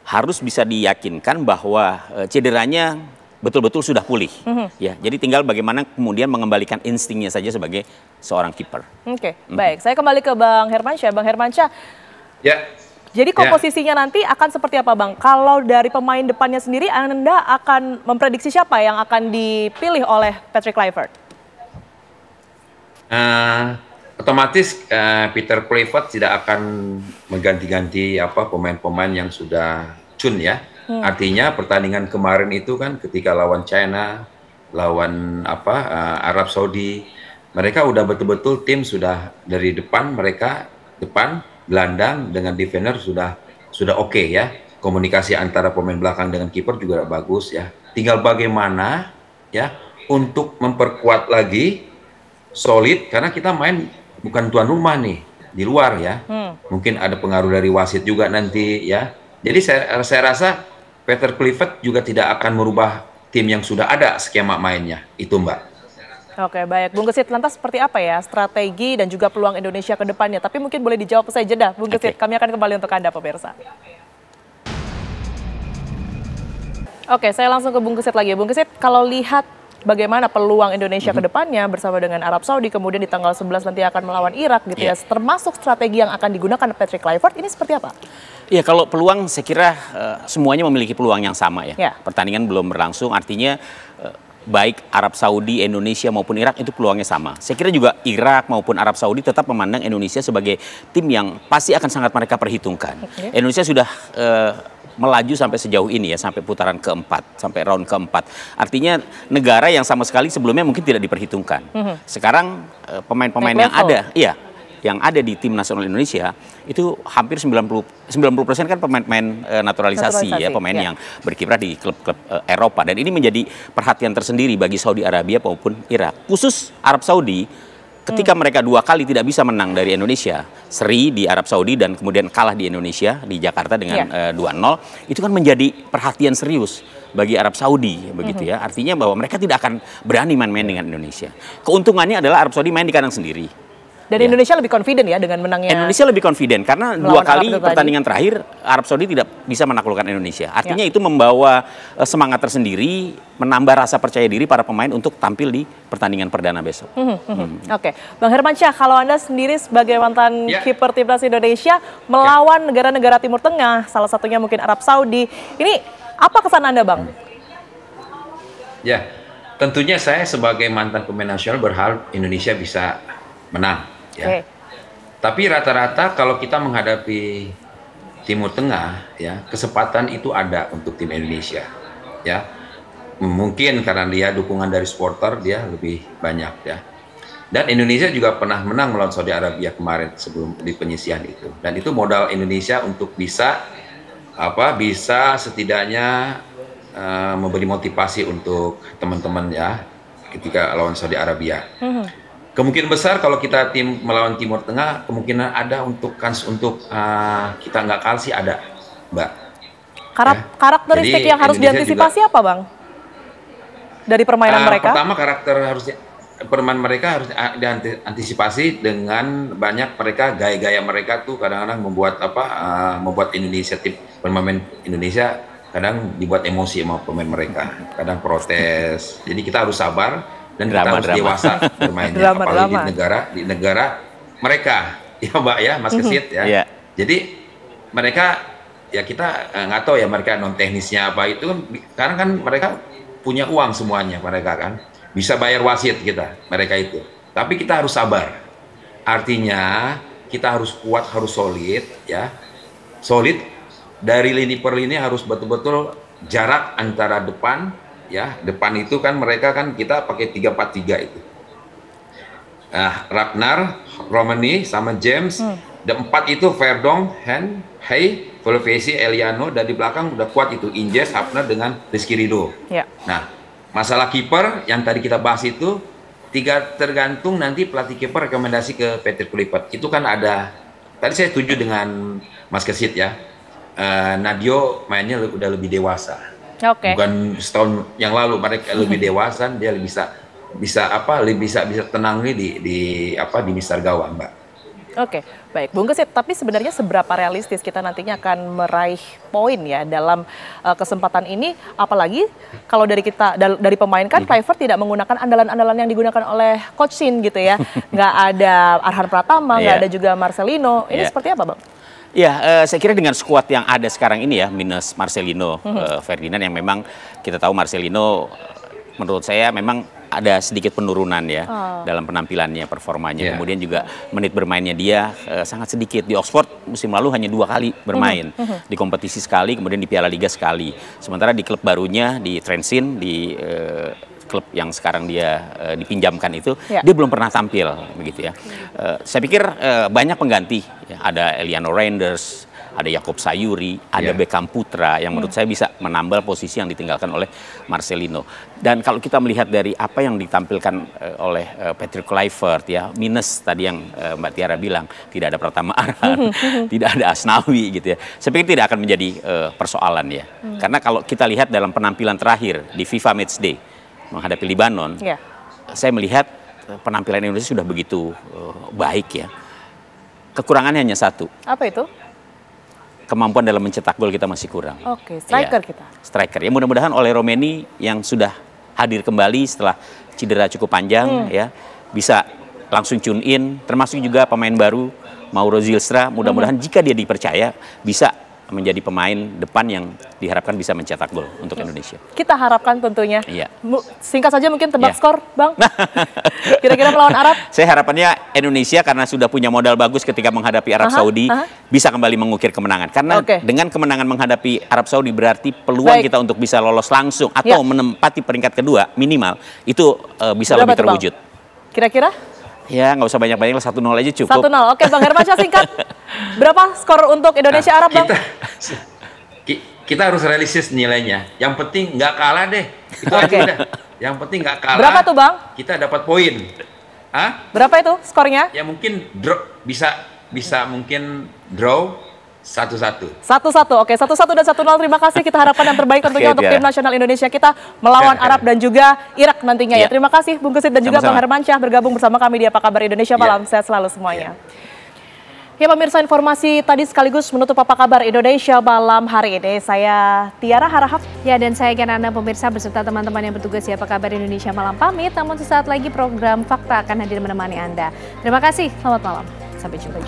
harus bisa diyakinkan bahwa cederanya betul-betul sudah pulih. Ya, jadi tinggal bagaimana kemudian mengembalikan instingnya saja sebagai seorang kiper. Baik. Saya kembali ke Bang Hermansyah. Bang Hermansyah, jadi komposisinya nanti akan seperti apa Bang? Kalau dari pemain depannya sendiri, Anda akan memprediksi siapa yang akan dipilih oleh Patrick Kluivert? Otomatis Peter Kluivert tidak akan mengganti-ganti pemain-pemain yang sudah cun ya. Artinya pertandingan kemarin itu kan ketika lawan China, lawan Arab Saudi, mereka udah betul-betul tim sudah dari depan, mereka depan gelandang dengan defender sudah oke ya. komunikasi antara pemain belakang dengan kiper juga bagus ya. Tinggal bagaimana ya untuk memperkuat lagi solid, karena kita main bukan tuan rumah nih di luar ya. Mungkin ada pengaruh dari wasit juga nanti ya. Jadi saya rasa Peter Clifford juga tidak akan merubah tim yang sudah ada skema mainnya itu, Mbak. Oke, baik. Bung Gesit, lantas seperti apa ya strategi dan juga peluang Indonesia ke depannya? Tapi mungkin boleh dijawab usai jeda, Bung Gesit. Kami akan kembali untuk Anda, pemirsa. Oke, saya langsung ke Bung Gesit lagi. Bung Gesit, kalau lihat bagaimana peluang Indonesia ke depannya bersama dengan Arab Saudi, kemudian di tanggal 11 nanti akan melawan Irak gitu ya, termasuk strategi yang akan digunakan Patrick Kluivert, ini seperti apa? Ya, kalau peluang saya kira semuanya memiliki peluang yang sama ya. Pertandingan belum berlangsung, artinya baik Arab Saudi, Indonesia maupun Irak itu peluangnya sama. Saya kira juga Irak maupun Arab Saudi tetap memandang Indonesia sebagai tim yang pasti akan sangat mereka perhitungkan. Indonesia sudah melaju sampai sejauh ini ya, sampai putaran keempat, sampai round keempat. Artinya negara yang sama sekali sebelumnya mungkin tidak diperhitungkan. Sekarang pemain-pemain yang ada, yang ada di tim nasional Indonesia itu hampir 90% kan pemain-pemain naturalisasi ya, pemain yang berkiprah di klub-klub Eropa, dan ini menjadi perhatian tersendiri bagi Saudi Arabia maupun Irak. Khusus Arab Saudi, ketika mereka 2 kali tidak bisa menang dari Indonesia, seri di Arab Saudi dan kemudian kalah di Indonesia di Jakarta dengan 2-0, itu kan menjadi perhatian serius bagi Arab Saudi begitu ya. Artinya bahwa mereka tidak akan berani main-main dengan Indonesia. Keuntungannya adalah Arab Saudi main di kandang sendiri. Dan Indonesia lebih confident ya dengan menangnya. Indonesia lebih confident karena 2 kali pertandingan terakhir Arab Saudi tidak bisa menaklukkan Indonesia. Artinya itu membawa semangat tersendiri, menambah rasa percaya diri para pemain untuk tampil di pertandingan perdana besok. Oke, Bang Hermansyah, kalau Anda sendiri sebagai mantan kiper timnas Indonesia melawan negara-negara Timur Tengah, salah satunya mungkin Arab Saudi, ini apa kesan Anda, Bang? Ya, tentunya saya sebagai mantan pemain nasional berharap Indonesia bisa menang. Ya. Tapi rata-rata kalau kita menghadapi Timur Tengah, ya kesempatan itu ada untuk tim Indonesia. Ya, mungkin karena dia dukungan dari supporter dia lebih banyak ya. Dan Indonesia juga pernah menang melawan Saudi Arabia kemarin sebelum di penyisihan itu. Dan itu modal Indonesia untuk bisa setidaknya memberi motivasi untuk teman-teman ya ketika lawan Saudi Arabia. Kemungkinan besar kalau kita tim melawan Timur Tengah, kemungkinan ada untuk kans untuk kita nggak kalah sih ada, Mbak. Karakteristik yang harus diantisipasi apa, Bang? Dari permainan mereka? Pertama, permainan mereka harus diantisipasi dengan banyak mereka gaya-gaya mereka tuh kadang-kadang membuat Indonesia, tim pemain Indonesia kadang dibuat emosi sama pemain mereka, kadang protes. Jadi kita harus sabar. Dan kita harus dewasa bermainnya, apalagi di negara mereka, ya Mbak ya, Mas Gesit ya. Jadi mereka ya kita nggak tahu ya mereka non teknisnya apa itu kan, karena kan mereka punya uang semuanya mereka kan, bisa bayar wasit mereka itu. Tapi kita harus sabar. Artinya kita harus kuat, harus solid ya, solid dari lini per lini harus betul-betul jarak antara depan. Ya, depan itu kan mereka kan kita pakai 3-4-3 itu. Ragnar, Romani sama James, dan 4 itu Verdong, Hen, Hay, Volvesi, Eliano, dan di belakang udah kuat itu Injes, Hafner dengan Rizky Ridho. Nah, masalah kiper yang tadi kita bahas itu tergantung nanti pelatih kiper rekomendasi ke Peter Kluivert. Itu kan ada. Tadi saya setuju dengan Mas Gesit ya. Nadio mainnya udah lebih dewasa. Bukan setahun yang lalu mereka lebih dewasa, dia bisa tenang nih di misar gawang, Mbak. Oke, baik, Bung Gesit. Tapi sebenarnya seberapa realistis kita nantinya akan meraih poin ya dalam kesempatan ini? Apalagi kalau dari pemain kan Kluivert tidak menggunakan andalan-andalan yang digunakan oleh Coach Shin gitu ya. Nggak ada Arhan Pratama, nggak ada juga Marcelino. Ini seperti apa, Bang? Ya, saya kira dengan skuad yang ada sekarang ini ya, minus Marcelino, Ferdinand yang memang kita tahu Marcelino menurut saya memang ada sedikit penurunan ya dalam penampilannya, performanya. Kemudian juga menit bermainnya dia sangat sedikit. Di Oxford musim lalu hanya 2 kali bermain. Di kompetisi sekali, kemudian di Piala Liga sekali. Sementara di klub barunya, di Trensin, di klub yang sekarang dia dipinjamkan itu, dia belum pernah tampil begitu ya. Saya pikir banyak pengganti, ya. Ada Eliano Reinders, ada Yakob Sayuri, ada Beckham Putra yang menurut saya bisa menambal posisi yang ditinggalkan oleh Marcelino. Dan kalau kita melihat dari apa yang ditampilkan oleh Patrick Kluivert ya, minus tadi yang Mbak Tiara bilang, tidak ada Pratama Arhan, tidak ada Asnawi gitu ya. Saya pikir tidak akan menjadi persoalan ya. Karena kalau kita lihat dalam penampilan terakhir di FIFA Matchday menghadapi Libanon, saya melihat penampilan Indonesia sudah begitu baik ya. Kekurangannya hanya satu. Apa itu? Kemampuan dalam mencetak gol kita masih kurang. Oke, striker kita. Striker. Ya mudah-mudahan oleh Romeni yang sudah hadir kembali setelah cedera cukup panjang ya, bisa langsung tune in, termasuk juga pemain baru Mauro Zylstra, mudah-mudahan jika dia dipercaya bisa menjadi pemain depan yang diharapkan bisa mencetak gol untuk Indonesia. Kita harapkan tentunya. Iya. Singkat saja mungkin tebak skor, Bang. Kira-kira melawan Arab? Saya harapannya Indonesia karena sudah punya modal bagus ketika menghadapi Arab Saudi bisa kembali mengukir kemenangan. Karena dengan kemenangan menghadapi Arab Saudi berarti peluang kita untuk bisa lolos langsung atau menempati peringkat kedua minimal itu bisa lebih terwujud. Kira-kira? Ya nggak usah banyak-banyak lah, 1-0 aja cukup. 1-0, oke Bang Hermansyah singkat. Berapa skor untuk Indonesia Arab Bang? Kita harus realistis nilainya. Yang penting nggak kalah deh. Itu aja udah. Yang penting nggak kalah. Berapa tuh Bang? Kita dapat poin. Hah? Berapa itu skornya? Ya mungkin draw, bisa mungkin draw 1-1. 1-1, oke 1-1 dan 1-0. Terima kasih, kita harapkan yang terbaik tentunya untuk tim nasional Indonesia kita melawan Arab dan juga Irak nantinya ya. Terima kasih Bung Gesit dan juga Bang Hermansyah bergabung bersama kami di Apa Kabar Indonesia Malam. Sehat selalu semuanya. Ya pemirsa, informasi tadi sekaligus menutup Apa Kabar Indonesia Malam hari ini. Saya Tiara Harahap. Ya, dan saya Anda pemirsa beserta teman-teman yang bertugas di Apa Kabar Indonesia Malam pamit. Namun sesaat lagi program Fakta akan hadir menemani Anda. Terima kasih, selamat malam. Sampai jumpa.